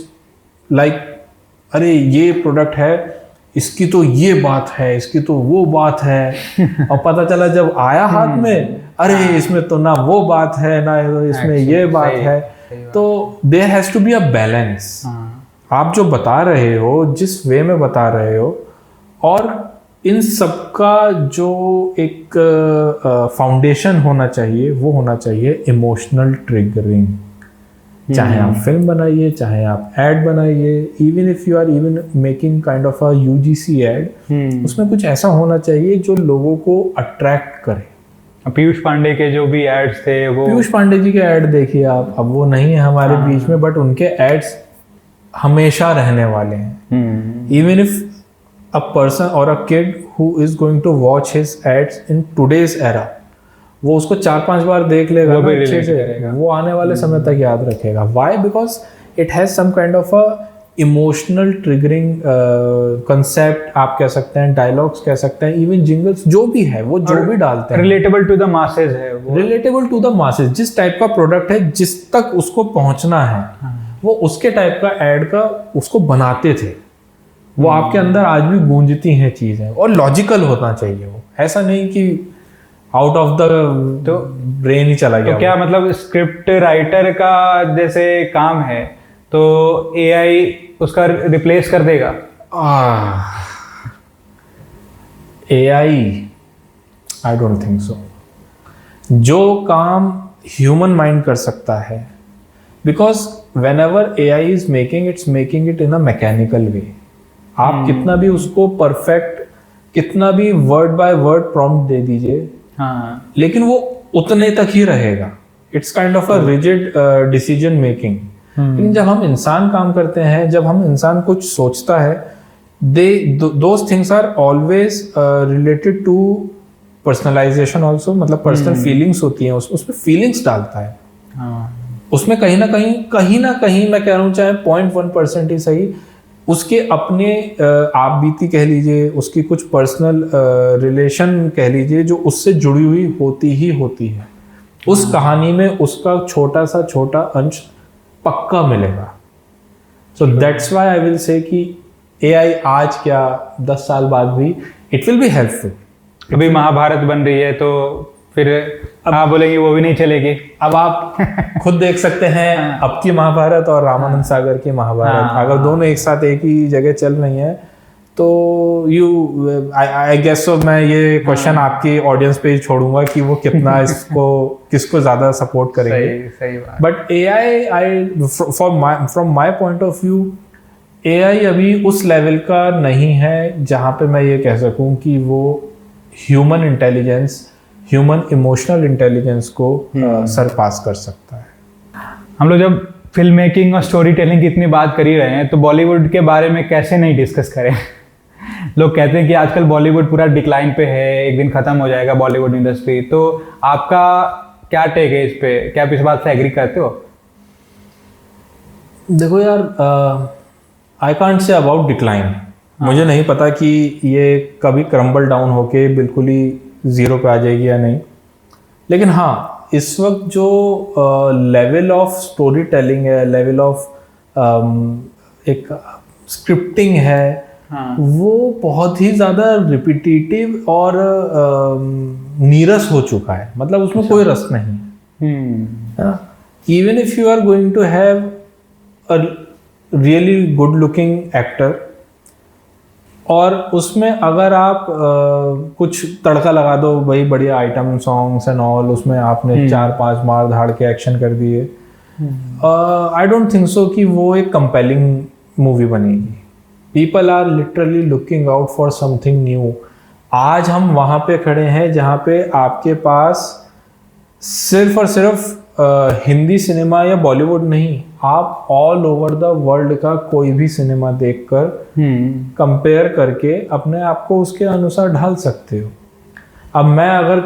लाइक अरे ये प्रोडक्ट है, इसकी तो ये बात है, इसकी तो वो बात है, और पता चला जब आया हाथ में अरे इसमें तो ना वो बात है ना इसमें ये बात है। तो there has to be a balance. आप जो बता रहे हो, जिस वे में बता रहे हो, और इन सबका जो एक फाउंडेशन होना चाहिए वो होना चाहिए इमोशनल ट्रिगरिंग। चाहे आप फिल्म बनाइए, चाहे आप एड बनाइए, even if you are even making kind of a UGC ad, उसमें कुछ ऐसा होना चाहिए जो लोगों को अट्रैक्ट करे। पीयूष पांडे के जो भी एड्स थे, वो पीयूष पांडे जी के ऐड देखिए आप, अब वो नहीं है हमारे बीच में, बट उनके एड्स हमेशा रहने वाले हैं। इवन इफ अ पर्सन और a kid who is going to watch his ads in today's era, वो उसको 4-5 बार देख लेगा वो भी अच्छे से, वो आने वाले समय तक याद रखेगा। Why? Because it has some kind of a emotional triggering concept आप कह सकते हैं, डायलॉग्स कह सकते हैं, इवन जिंगल्स जो भी है वो जो भी डालते हैं रिलेटेबल टू द मासेज है, रिलेटेबल टू द मासेज। जिस टाइप का प्रोडक्ट है, जिस तक उसको पहुंचना है, वो उसके टाइप का एड का उसको बनाते थे। वो आपके अंदर आज भी गूंजती हैं चीजें, और लॉजिकल होना चाहिए वो, ऐसा नहीं कि आउट ऑफ द तो ब्रेन ही चला गया। तो क्या मतलब स्क्रिप्ट राइटर का जैसे काम है तो AI उसका रिप्लेस कर देगा? I don't think so. जो काम ह्यूमन माइंड कर सकता है, because when ever AI is making it in a mechanical वे। आप कितना भी उसको परफेक्ट, कितना भी वर्ड बाय वर्ड प्रॉम्प्ट दे दीजिए, लेकिन वो उतने तक ही रहेगा। It's kind of a rigid decision making. लेकिन जब हम इंसान काम करते हैं, जब हम इंसान कुछ सोचता है, those things are always related to personalisation also. मतलब पर्सनल फीलिंग्स होती हैं, उसमें फीलिंग्स डालता है। उसमें कहीं ना कहीं मैं कह रहा हूँ, चाहे 0.1% ही सही, उसके अपने आप बीती कह लीजिए, उसकी कुछ पर्सनल रिलेशन कह लीजिए, जो उससे जुड़ी हुई होती है। उस कहानी में उसका छोटा अंश पक्का मिलेगा। So that's why I will say कि AI आज क्या 10 साल बाद भी इट विल बी हेल्पफुल। अभी महाभारत बन रही है तो फिर आप बोलेंगे वो भी नहीं चलेगी। अब आप खुद देख सकते हैं अब की महाभारत और रामानंद सागर की महाभारत, अगर दोनों एक साथ एक ही जगह चल रही हैं तो आई गेस सो मैं ये क्वेश्चन आपकी ऑडियंस पे ही छोड़ूंगा कि वो कितना इसको किसको ज्यादा सपोर्ट करेंगे। सही बात। But AI from my point of view, AI अभी उस लेवल का नहीं है जहां पे मैं ये कह सकूं कि वो human intelligence, human emotional intelligence को सरपास कर सकता है। हम लोग जब फिल्म मेकिंग और स्टोरी टेलिंग की इतनी बात कर ही रहे हैं तो बॉलीवुड के बारे में कैसे नहीं डिस्कस करें। लोग कहते हैं कि आजकल बॉलीवुड पूरा डिक्लाइन पे है, एक दिन खत्म हो जाएगा बॉलीवुड इंडस्ट्री। तो आपका क्या टेक है इस पे? क्या आप इस बात से एग्री करते हो? देखो यार, I can't say about decline. मुझे नहीं पता कि ये कभी क्रम्बल डाउन होके बिल्कुल ही 0 पे आ जाएगी या नहीं, लेकिन हाँ, इस वक्त जो लेवल ऑफ स्टोरी टेलिंग है, लेवल ऑफ एक स्क्रिप्टिंग है, वो बहुत ही ज़्यादा रिपीटेटिव और नीरस हो चुका है। मतलब उसमें कोई रस नहीं है। Even if you are going to have a really good looking actor और उसमें अगर आप कुछ तड़का लगा दो, भाई बढ़िया आइटम सॉन्ग्स एंड ऑल, उसमें आपने 4-5 मार धाड़ के एक्शन कर दिए, आई डोंट थिंक सो कि वो एक कंपेलिंग मूवी बनेगी। People are literally looking out for something new. आज हम वहाँ पे खड़े हैं जहाँ पे आपके पास सिर्फ और सिर्फ हिंदी सिनेमा या बॉलीवुड नहीं, आप ऑल ओवर द वर्ल्ड का कोई भी सिनेमा देखकर कंपेयर करके अपने आप को उसके अनुसार ढाल सकते हो। अब मैं अगर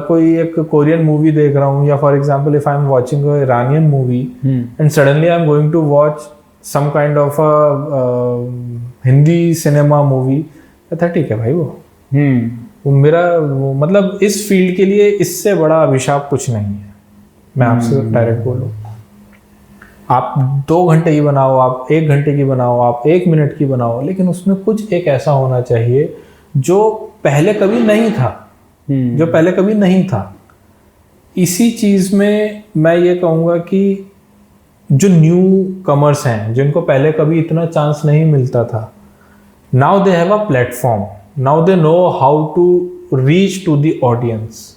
कोई एक कोरियन मूवी देख रहा हूँ, या for example if I am watching a Iranian movie and suddenly I am going to watch some kind of a Hindi cinema movie, था ठीक है भाई, वो मेरा मतलब इस फील्ड के लिए इससे बड़ा अभिशाप कुछ नहीं है। मैं आपसे डायरेक्ट बोलूँ, आप 2 घंटे की बनाओ, आप 1 घंटे की बनाओ, आप 1 मिनट की बनाओ, लेकिन उसमें कुछ एक ऐसा होना चाहिए जो पहले कभी नहीं था, जो पहले कभी नहीं था। इसी चीज में मैं ये कहूँगा कि जो न्यू कमर्स हैं, जिनको पहले कभी इतना चांस नहीं मिलता था, now they have a platform, now they know how to reach to the audience.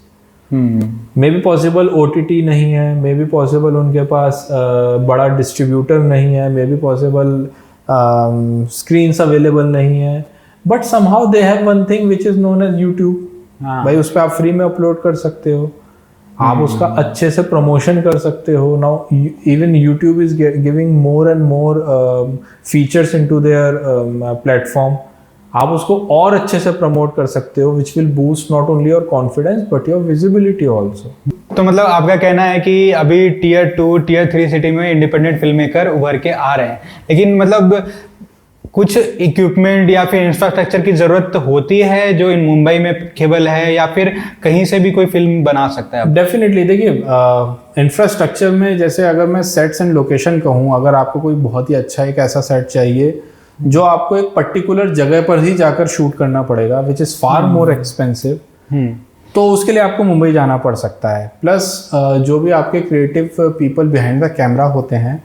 Maybe possible OTT नहीं है, मे बी पॉसिबल उनके पास बड़ा डिस्ट्रीब्यूटर नहीं है, maybe possible screens available नहीं है, but somehow they have one thing which is known as YouTube. भाई उस पर आप फ्री में अपलोड कर सकते हो, आप उसका अच्छे से प्रमोशन कर सकते हो। Now even YouTube is giving more and more features into their platform. आप उसको और अच्छे से प्रमोट कर सकते हो, which will boost not only your confidence but your visibility also. तो मतलब आपका कहना है कि अभी Tier 2, Tier 3 सिटी में इंडिपेंडेंट फिल्म मेकर उभर के आ रहे हैं, लेकिन मतलब कुछ इक्विपमेंट या फिर इंफ्रास्ट्रक्चर की जरूरत होती है जो इन मुंबई में केवल है, या फिर कहीं से भी कोई फिल्म बना सकता है? डेफिनेटली देखिए, इंफ्रास्ट्रक्चर में जैसे अगर मैं सेट्स एंड लोकेशन कहूँ, अगर आपको कोई बहुत ही अच्छा एक ऐसा सेट चाहिए जो आपको एक पर्टिकुलर जगह पर ही जाकर शूट करना पड़ेगा, which is far more expensive, तो उसके लिए आपको मुंबई जाना पड़ सकता है। प्लस जो भी आपके creative people behind the camera होते हैं,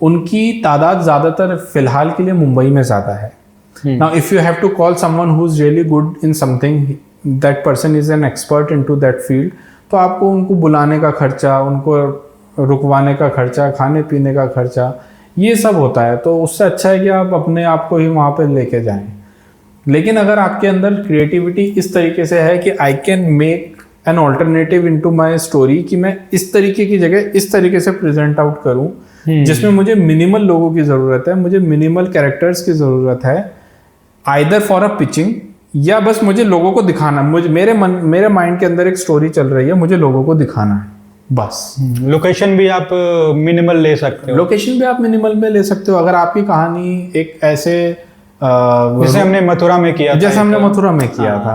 उनकी तादाद ज़्यादातर फिलहाल के लिए मुंबई में ज़्यादा है। Now if you have to call someone who is really good in something, that person is an expert in to that field, तो आपको उनको बुलाने का खर्चा, उनको रुकवाने का खर्चा, खाने पीने का खर्चा, ये सब होता है। तो उससे अच्छा है कि आप अपने आप को ही वहाँ पे लेके जाएं। लेकिन अगर आपके अंदर क्रिएटिविटी इस तरीके से है कि I can make an alternative into my story, कि मैं इस तरीके की जगह इस तरीके से प्रेजेंट आउट करूं जिसमें मुझे मिनिमल लोगों की ज़रूरत है, मुझे मिनिमल कैरेक्टर्स की ज़रूरत है, आइदर फॉर अ पिचिंग, या बस मुझे लोगों को दिखाना, मुझे मेरे माइंड के अंदर एक स्टोरी चल रही है, मुझे लोगों को दिखाना है बस। लोकेशन भी आप मिनिमल ले सकते हो? लोकेशन भी आप मिनिमल में ले सकते हो। अगर आपकी कहानी एक ऐसे जैसे हमने मथुरा में किया था,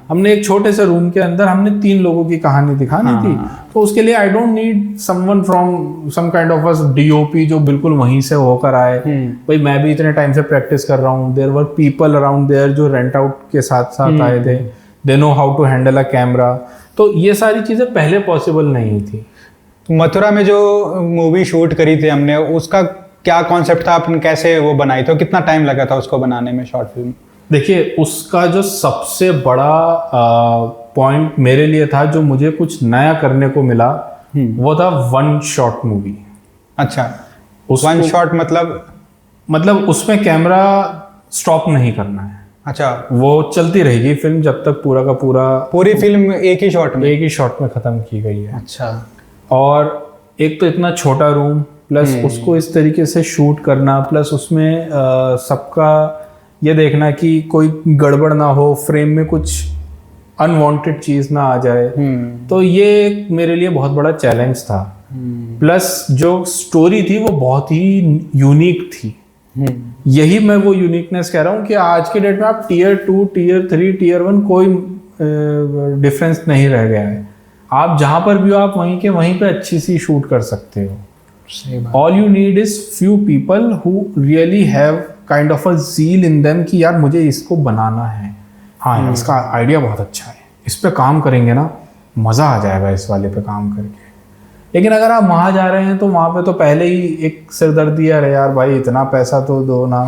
हमने एक छोटे से रूम के अंदर हमने 3 लोगों की कहानी दिखानी थी, तो उसके लिए I don't need someone from some kind of a DOP जो बिल्कुल वहीं से होकर आए। भाई मैं भी इतने टाइम से प्रैक्टिस कर रहा हूँ, there were people around there जो रेंट आउट के साथ साथ आए थे, they know how to handle a camera. तो ये सारी चीज़ें पहले पॉसिबल नहीं थी। मथुरा में जो मूवी शूट करी थी हमने, उसका क्या कॉन्सेप्ट था, आपने कैसे वो बनाई थी, कितना टाइम लगा था उसको बनाने में शॉर्ट फिल्म? देखिए, उसका जो सबसे बड़ा पॉइंट मेरे लिए था, जो मुझे कुछ नया करने को मिला, वो था 1 शॉट मूवी। अच्छा, 1 शॉट मतलब उसमें कैमरा स्टॉप नहीं करना है। अच्छा, वो चलती रहेगी फिल्म जब तक पूरी फिल्म एक ही शॉट में खत्म की गई है। अच्छा, और एक तो इतना छोटा रूम, प्लस उसको इस तरीके से शूट करना, प्लस उसमें सबका ये देखना कि कोई गड़बड़ ना हो, फ्रेम में कुछ अनवांटेड चीज़ ना आ जाए, तो ये मेरे लिए बहुत बड़ा चैलेंज था। प्लस जो स्टोरी थी वो बहुत ही यूनिक थी। यही मैं वो यूनिकनेस कह रहा हूँ कि आज के डेट में आप Tier 2, Tier 3, Tier 1 कोई डिफरेंस नहीं रह गया है। आप जहाँ पर भी हो, आप वहीं पे अच्छी सी शूट कर सकते हो। All you need is few people who really have kind of a zeal in them कि यार मुझे इसको बनाना है, हाँ यार इसका आइडिया बहुत अच्छा है, इस पे काम करेंगे ना, मज़ा आ जाएगा इस वाले पे काम करके। लेकिन अगर आप वहाँ जा रहे हैं तो वहाँ पे तो पहले ही एक सिरदर्दी है, अरे यार भाई इतना पैसा तो दो ना,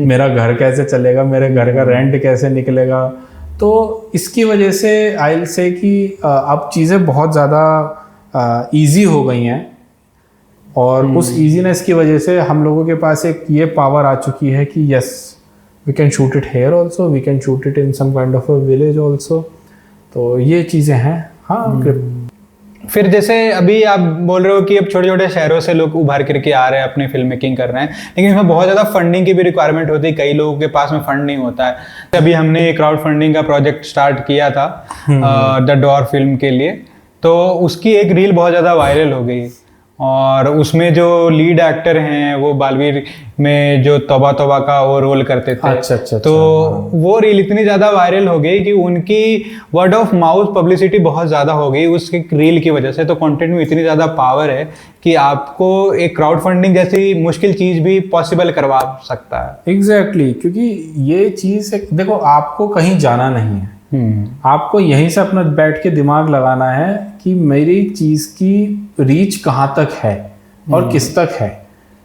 मेरा घर कैसे चलेगा, मेरे घर का रेंट कैसे निकलेगा। तो इसकी वजह से आई विल से कि अब चीज़ें बहुत ज़्यादा ईजी हो गई हैं, और उस ईजीनेस की वजह से हम लोगों के पास एक ये पावर आ चुकी है कि yes we can shoot it here also, we can shoot it in some kind of a village also. तो ये चीज़ें हैं। हाँ फिर जैसे अभी आप बोल रहे हो कि अब छोटे छोटे शहरों से लोग उभर करके आ रहे हैं, अपनी फिल्म मेकिंग कर रहे हैं, लेकिन इसमें बहुत ज़्यादा फंडिंग की भी रिक्वायरमेंट होती है। कई लोगों के पास में फंड नहीं होता है। अभी हमने क्राउड फंडिंग का प्रोजेक्ट स्टार्ट किया था द डोर फिल्म के लिए, तो उसकी एक रील बहुत ज़्यादा वायरल हो गई, और उसमें जो लीड एक्टर हैं वो बालवीर में जो तौबा तौबा का वो रोल करते थे। अच्छा, तो वो रील इतनी ज़्यादा वायरल हो गई कि उनकी वर्ड ऑफ माउथ पब्लिसिटी बहुत ज़्यादा हो गई उस रील की वजह से। तो कंटेंट में इतनी ज़्यादा पावर है कि आपको एक क्राउड फंडिंग जैसी मुश्किल चीज़ भी पॉसिबल करवा सकता है। एग्जैक्टली, क्योंकि ये चीज़ देखो, आपको कहीं जाना नहीं है, आपको यहीं से अपना बैठ के दिमाग लगाना है कि मेरी चीज की रीच कहाँ तक है और किस तक है।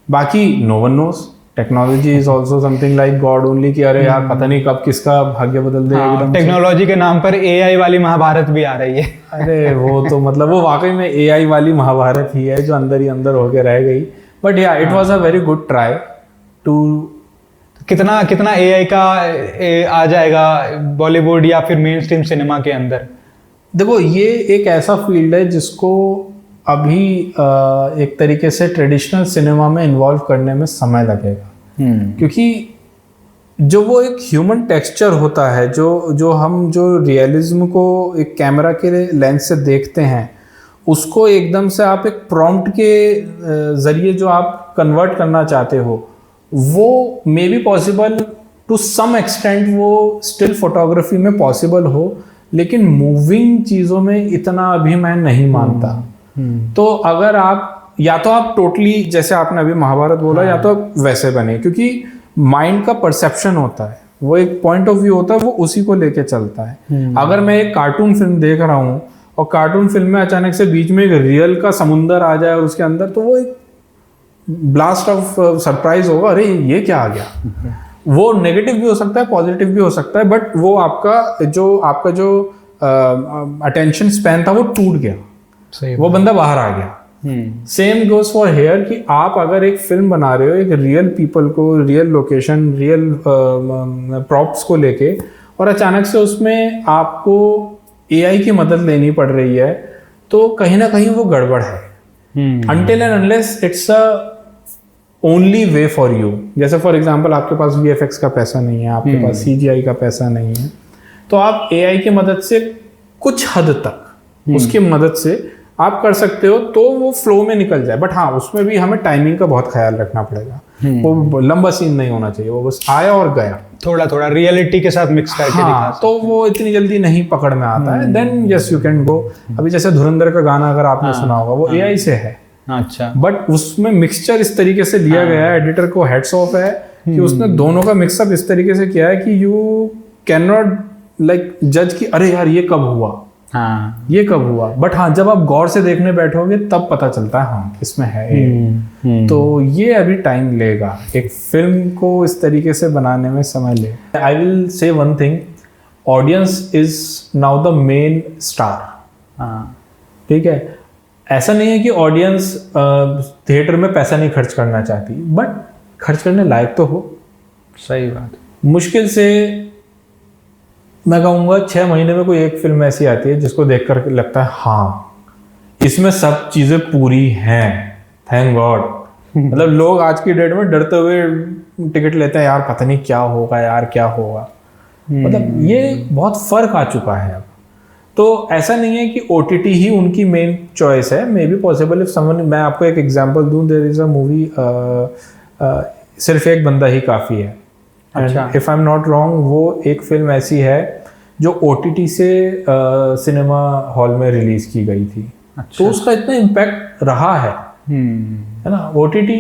बाकी no one knows, technology is also something like God only, कि अरे यार पता नहीं कब किसका भाग्य बदल दे एकदम। टेक्नोलॉजी के नाम पर एआई वाली महाभारत भी आ रही है। अरे वो तो मतलब वो वाकई में एआई वाली महाभारत ही है जो अंदर ही अंदर होके रह गई। But yeah it was a very good try too. कितना एआई का आ जाएगा बॉलीवुड या फिर मेन स्ट्रीम सिनेमा के अंदर? देखो, ये एक ऐसा फील्ड है जिसको अभी एक तरीके से ट्रेडिशनल सिनेमा में इन्वॉल्व करने में समय लगेगा, क्योंकि जो वो एक ह्यूमन टेक्सचर होता है, जो रियलिज्म को एक कैमरा के लेंस से देखते हैं, उसको एकदम से आप एक प्रॉम्प्ट के जरिए जो आप कन्वर्ट करना चाहते हो, वो maybe possible to some extent, वो स्टिल फोटोग्राफी में पॉसिबल हो, लेकिन मूविंग चीज़ों में इतना अभी मैं नहीं मानता। तो अगर आप या तो आप टोटली जैसे आपने अभी महाभारत बोला, या तो वैसे बने, क्योंकि माइंड का परसेप्शन होता है, वो एक पॉइंट ऑफ व्यू होता है, वो उसी को लेके चलता है। अगर मैं एक कार्टून फिल्म देख रहा हूँ और कार्टून फिल्म में अचानक से बीच में एक रियल का समुंदर आ जाए और उसके अंदर, तो वो एक ब्लास्ट ऑफ सरप्राइज होगा, अरे ये क्या आ गया। वो नेगेटिव भी हो सकता है, पॉजिटिव भी हो सकता है, बट वो आपका जो अटेंशन स्पैन था वो टूट गया, वो बंदा बाहर आ गया। सेम गोज फॉर हेयर, कि आप अगर एक फिल्म बना रहे हो एक रियल पीपल को, रियल लोकेशन, रियल प्रॉप्स को लेके, और अचानक से उसमें आपको एआई की मदद लेनी पड़ रही है, तो कहीं ना कहीं वो गड़बड़ है। Until and unless it's a only way for you. जैसे फॉर एग्जाम्पल आपके पास VFX का पैसा नहीं है, आपके पास CGI का पैसा नहीं है, तो आप AI की मदद से कुछ हद तक उसकी मदद से आप कर सकते हो, तो वो फ्लो में निकल जाए। बट हाँ, उसमें भी हमें टाइमिंग का बहुत ख्याल रखना पड़ेगा। वो लंबा सीन नहीं होना चाहिए, वो बस आया और गया, थोड़ा थोड़ा रियलिटी के साथ मिक्स करके दिखा, तो वो इतनी जल्दी नहीं पकड़ में आता है। Then yes you can go. अभी जैसे धुरंधर का गाना अगर आपने सुना होगा, वो AI से है, अच्छा, बट उसमें मिक्सचर इस तरीके से लिया गया है, एडिटर को हेड्स ऑफ है कि उसने दोनों का मिक्सअप इस तरीके से किया है कि यू कैन नॉट लाइक जज कि अरे यार ये कब हुआ, ये कब हुआ। बट हाँ, जब आप गौर से देखने बैठोगे तब पता चलता है हाँ इसमें है। तो ये अभी टाइम लेगा, एक फिल्म को इस तरीके से बनाने में समय लेगा। आई will say one thing, audience is now the main star. ठीक है, ऐसा नहीं है कि ऑडियंस थिएटर में पैसा नहीं खर्च करना चाहती, बट खर्च करने लायक तो हो। सही बात। मुश्किल से मैं कहूँगा 6 महीने में कोई एक फिल्म ऐसी आती है जिसको देखकर लगता है हाँ इसमें सब चीज़ें पूरी हैं, थैंक गॉड। मतलब लोग आज की डेट में डरते हुए टिकट लेते हैं, यार पता नहीं क्या होगा, यार क्या होगा। मतलब ये बहुत फर्क आ चुका है अब। तो ऐसा नहीं है कि OTT ही उनकी मेन चॉइस है। Maybe possible if someone, मैं आपको एक एग्जांपल दूं, देयर इज अ मूवी सिर्फ एक बंदा ही काफ़ी है। अच्छा, if I am not wrong, वो एक फिल्म ऐसी है जो OTT से सिनेमा हॉल में रिलीज की गई थी। अच्छा। तो उसका इतना इम्पैक्ट रहा है ना। OTT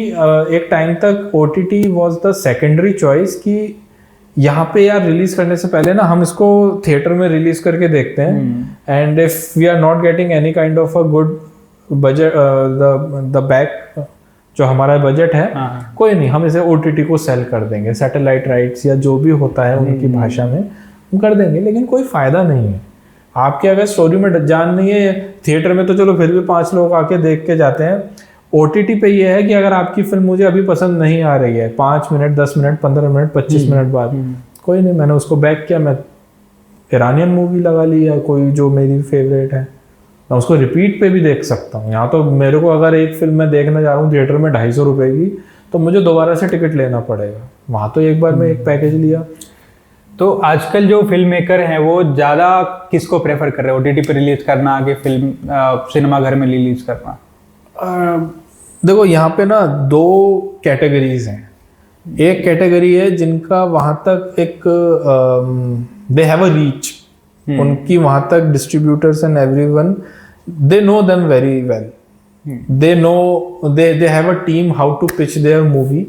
एक टाइम तक OTT was the secondary choice कि यहाँ पे यार रिलीज करने से पहले ना हम इसको थिएटर में रिलीज करके देखते हैं, and if we are not getting any kind of a good budget the back जो हमारा बजट है, हाँ। कोई नहीं, हम इसे OTT को सेल कर देंगे, सैटेलाइट राइट्स या जो भी होता है उनकी भाषा में हम कर देंगे, लेकिन कोई फायदा नहीं है। आपके अगर स्टोरी में जान नहीं है, थिएटर में तो चलो फिर भी 5 लोग आके देख के जाते हैं, OTT पे ये है कि अगर आपकी फिल्म मुझे अभी पसंद नहीं आ रही है, 5 मिनट 10 मिनट 15 मिनट 25 मिनट बाद, कोई नहीं, मैंने उसको बैक किया, मैं ईरानियन मूवी लगा ली या कोई जो मेरी फेवरेट है, मैं उसको रिपीट पे भी देख सकता हूँ। यहाँ तो मेरे को अगर एक फिल्म मैं देखने जा रहा हूँ थिएटर में 250 रुपये की, तो मुझे दोबारा से टिकट लेना पड़ेगा। वहाँ तो एक बार मैं एक पैकेज लिया। तो आजकल जो फिल्म मेकर हैं वो ज़्यादा किसको प्रेफर कर रहे हैं, OTT पे रिलीज करना कि फिल्म सिनेमा घर में रिलीज करना? देखो यहाँ पे ना 2 कैटेगरीज हैं। एक कैटेगरी है जिनका वहाँ तक एक दे हैव अ रीच, उनकी वहाँ तक distributors and everyone they know them very well, they know they have a team how to pitch their movie,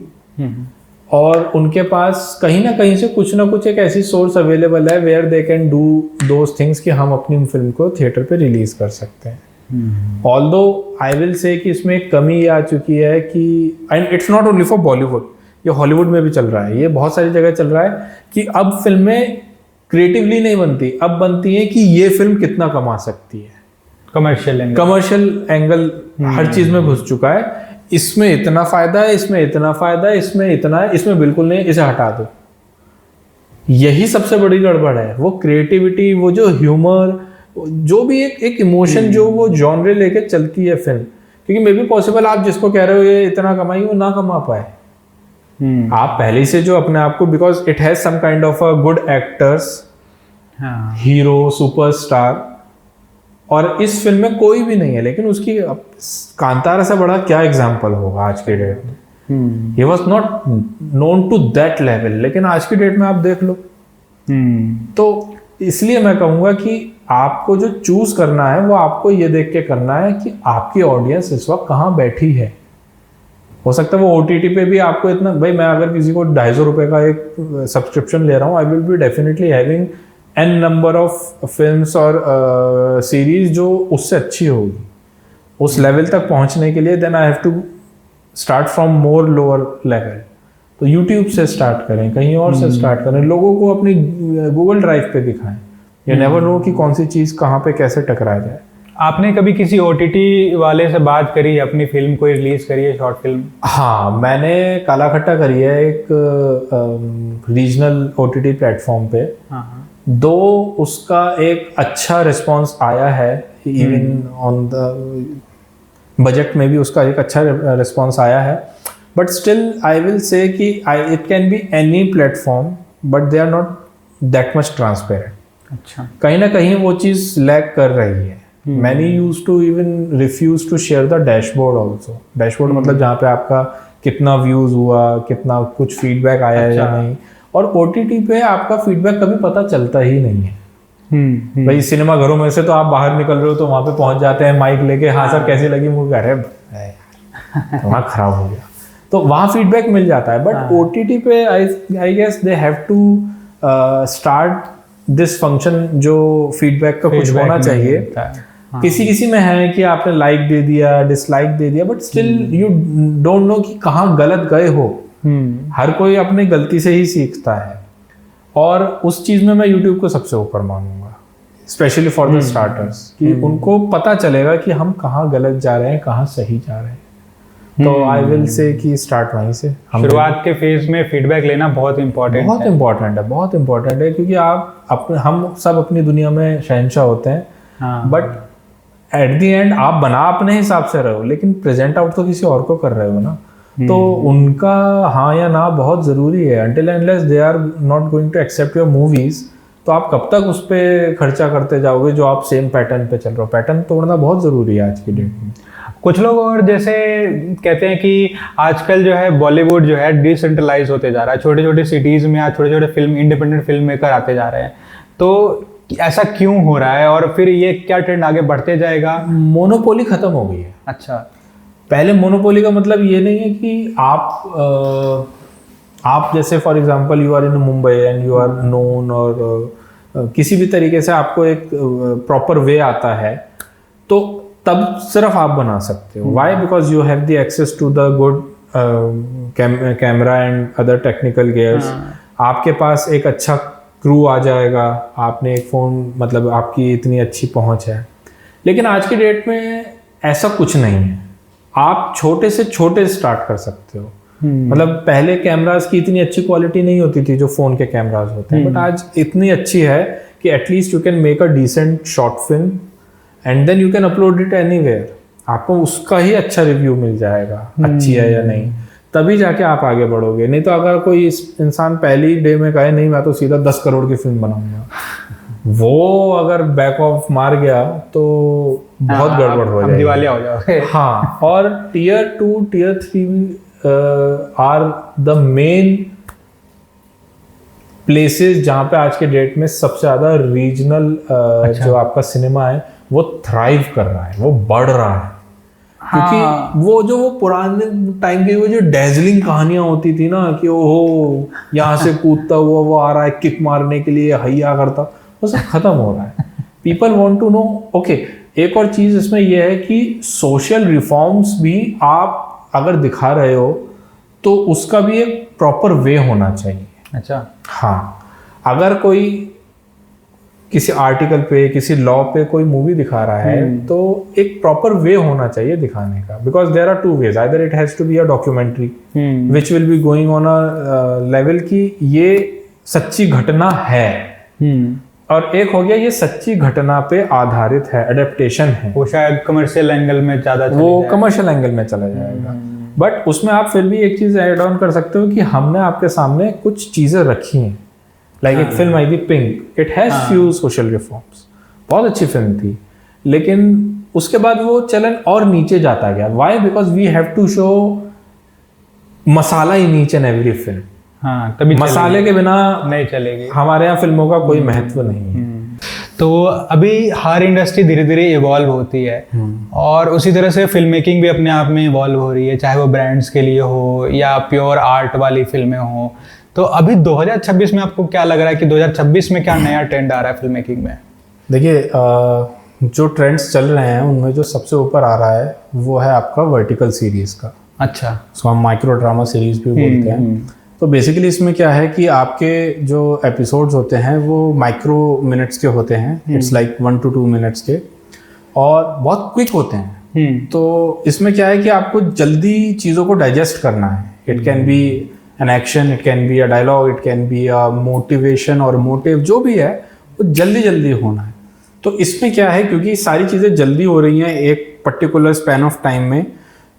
और उनके पास कहीं ना कहीं से कुछ ना कुछ एक ऐसी सोर्स अवेलेबल है where they can do those things कि हम अपनी फिल्म को थिएटर पे रिलीज कर सकते हैं। ऑल्दो आई विल से कि इसमें एक कमी आ चुकी है कि, and it's not only for Bollywood, ये हॉलीवुड में भी चल रहा है, ये बहुत सारी जगह चल रहा है कि अब फिल्में क्रिएटिवली नहीं बनती, अब बनती है कि ये फिल्म कितना कमा सकती है। कमर्शियल एंगल हर चीज में घुस चुका है, इसमें इतना फायदा है, इसमें इतना फायदा है, इसमें इतना है, इसमें बिल्कुल नहीं, इसे हटा दो। यही सबसे बड़ी गड़बड़ है। वो क्रिएटिविटी, वो जो ह्यूमर, जो भी एक इमोशन जो वो जॉनरे लेके चलती है फिल्म, क्योंकि मे बी पॉसिबल आप जिसको कह रहे हो ये इतना कमाई, वो ना कमा पाए। आप पहले से जो अपने आप को, because it has some kind of a good actors, hero, superstar, और इस फिल्म में कोई भी नहीं है, लेकिन उसकी कांतारा से बड़ा क्या एग्जाम्पल होगा आज के डेट में। He was not known to that level, लेकिन आज की डेट में आप देख लो। तो इसलिए मैं कहूँगा कि आपको जो चूज करना है वो आपको ये देख के करना है कि आपकी ऑडियंस इस वक्त कहाँ बैठी है। हो सकता है वो OTT पे भी आपको इतना, भाई मैं अगर किसी को 250 रुपये का एक सब्सक्रिप्शन ले रहा हूँ, आई will be definitely having n number of films और सीरीज जो उससे अच्छी होगी। उस लेवल तक पहुंचने के लिए then I have to start from more lower level. तो यूट्यूब से स्टार्ट करें, कहीं और से स्टार्ट करें, लोगों को अपनी गूगल ड्राइव पे दिखाएं। यू नेवर नो कि कौन सी चीज़ कहाँ पे कैसे टकरा जाए। आपने कभी किसी OTT वाले से बात करी, अपनी फिल्म कोई रिलीज करी है, शॉर्ट फिल्म? हाँ, मैंने काला खट्टा करी है एक रीजनल OTT प्लेटफॉर्म पे। दो उसका एक अच्छा रिस्पांस आया है, इवन ऑन द बजट में भी उसका एक अच्छा रिस्पांस आया है, but still I will say कि it can be any platform but they are not that much transparent. अच्छा, कहीं ना कहीं वो चीज़ लैग कर रही है। Many use to even refuse to share the dashboard also. Dashboard मतलब जहाँ पे आपका कितना व्यूज हुआ, कितना कुछ फीडबैक आया है या नहीं। और OTT पे आपका फीडबैक कभी पता चलता ही नहीं है। भाई सिनेमा घरों में से तो आप बाहर निकल रहे हो तो वहाँ पे पहुँच जाते हैं माइक लेके, हाँ सर कैसी लगी मूवी, अरे वहाँ खराब हो गया, तो वहाँ फीडबैक मिल जाता है। बट OTT पे I guess they have to start this function जो फीडबैक का कुछ होना चाहिए। किसी किसी में है कि आपने लाइक दे दिया, डिसलाइक दे दिया, but still you don't know कि कहाँ गलत गए हो। हर कोई अपनी गलती से ही सीखता है, और उस चीज में मैं YouTube को सबसे ऊपर मानूंगा, स्पेशली फॉर द स्टार्टर्स, कि उनको पता चलेगा कि हम कहाँ गलत जा रहे हैं, कहाँ सही जा रहे हैं। तो आई विल से कि स्टार्ट वहीं से। शुरुआत के फेज में फीडबैक लेना बहुत इम्पोर्टेंट है, बहुत इम्पोर्टेंट है, क्योंकि हम सब अपनी दुनिया में शहंशाह होते हैं, बट एट द एंड आप बना अपने हिसाब से रहे हो, लेकिन प्रेजेंट आउट तो किसी और को कर रहे हो ना। तो उनका हाँ या ना बहुत ज़रूरी है। until unless they are not going to accept your movies, तो आप कब तक उस पर खर्चा करते जाओगे जो आप सेम पैटर्न पे चल रहे हो। पैटर्न तोड़ना बहुत ज़रूरी है आज की डेट में। कुछ लोग और जैसे कहते हैं कि आजकल जो है बॉलीवुड जो है डिसेंट्रलाइज होते जा रहा है, छोटे छोटे सिटीज़ में आज छोटे छोटे फिल्म इंडिपेंडेंट फिल्म मेकर आते जा रहे हैं, तो ऐसा क्यों हो रहा है और फिर ये क्या ट्रेंड आगे बढ़ते जाएगा? मोनोपोली खत्म हो गई है। अच्छा, पहले मोनोपोली का मतलब ये नहीं है कि आप जैसे for example you are in Mumbai and you are known, और किसी भी तरीके से आपको एक प्रॉपर वे आता है, तो तब सिर्फ आप बना सकते हो। Why? Because you have the access to the good camera and other technical gears. आपके पास एक अच्छा क्रू आ जाएगा, आपने एक फ़ोन, मतलब आपकी इतनी अच्छी पहुंच है। लेकिन आज की डेट में ऐसा कुछ नहीं है, आप छोटे से छोटे स्टार्ट कर सकते हो। मतलब पहले कैमरास की इतनी अच्छी क्वालिटी नहीं होती थी जो फ़ोन के कैमरास होते हैं, बट आज इतनी अच्छी है कि at least you can make a decent short film and then you can upload it anywhere. आपको उसका ही अच्छा रिव्यू मिल जाएगा, अच्छी है या नहीं, तभी जाके आप आगे बढ़ोगे। नहीं तो अगर कोई इंसान पहली डे में कहे नहीं मैं तो सीधा 10 करोड़ की फिल्म बनाऊंगा, वो अगर बैक ऑफ मार गया तो बहुत गड़बड़ हो जाएगी, दिवालिया हो जाओगे। हाँ, और tier 2 tier 3 are the main places जहाँ पे आज के डेट में सबसे ज़्यादा रीजनल जो आपका सिनेमा है वो थ्राइव कर रहा है, वो बढ़ रहा है। क्योंकि वो पुराने टाइम की वो जो डेजलिंग कहानियां होती थी ना कि ओहो यहाँ से कूदता हुआ वो आ रहा है किक मारने के लिए, हैया करता, वो सब खत्म हो रहा है। People want to know, okay. एक और चीज इसमें यह है कि सोशल रिफॉर्म्स भी आप अगर दिखा रहे हो तो उसका भी एक प्रॉपर वे होना चाहिए। अच्छा, हाँ, अगर कोई किसी आर्टिकल पे, किसी लॉ पे कोई मूवी दिखा रहा है तो एक प्रॉपर वे होना चाहिए दिखाने का। Because there are 2 ways, either it has to be a documentary which will be going on a level की ये सच्ची घटना है, और एक हो गया ये सच्ची घटना पे आधारित है, एडेप्टेशन है, वो शायद कमर्शियल एंगल में ज्यादा वो कमर्शियल एंगल में चला जाएगा। बट उसमें आप फिर भी एक चीज ऐड ऑन कर सकते हो कि हमने आपके सामने कुछ चीजें रखी हैं। लाइक एक फिल्म आई थी pink, it has few social reforms, बहुत अच्छी फिल्म थी, लेकिन उसके बाद वो चलन और नीचे जाता गया। Why? Because we have to show masala in each and every film. हाँ, तभी मसाले के बिना नहीं चलेगी। हमारे यहाँ फिल्मों का कोई महत्व नहीं है। तो अभी हर इंडस्ट्री धीरे धीरे इवॉल्व होती है और उसी तरह से फिल्म मेकिंग भी अपने आप में इवॉल्व हो रही है, चाहे वो ब्रांड्स के लिए हो या प्योर आर्ट वाली फिल्में हो। तो अभी 2026 में आपको क्या लग रहा है कि 2026 में क्या नया ट्रेंड आ रहा है फिल्म मेकिंग में? देखिए, जो ट्रेंड्स चल रहे हैं उनमें जो सबसे ऊपर आ रहा है वो है आपका वर्टिकल सीरीज का। अच्छा, उसको हम माइक्रो ड्रामा सीरीज भी बोलते हैं। तो बेसिकली इसमें क्या है कि आपके जो एपिसोड्स होते हैं वो माइक्रो मिनट्स के होते हैं, इट्स लाइक 1 to 2 मिनट्स के, और बहुत क्विक होते हैं। तो इसमें क्या है कि आपको जल्दी चीज़ों को डाइजेस्ट करना है। It can be an action, it can be a dialogue, it can be a motivation और मोटिव, जो भी है वो जल्दी जल्दी होना है। तो इसमें क्या है, क्योंकि सारी चीज़ें जल्दी हो रही हैं एक पर्टिकुलर स्पैन ऑफ टाइम में,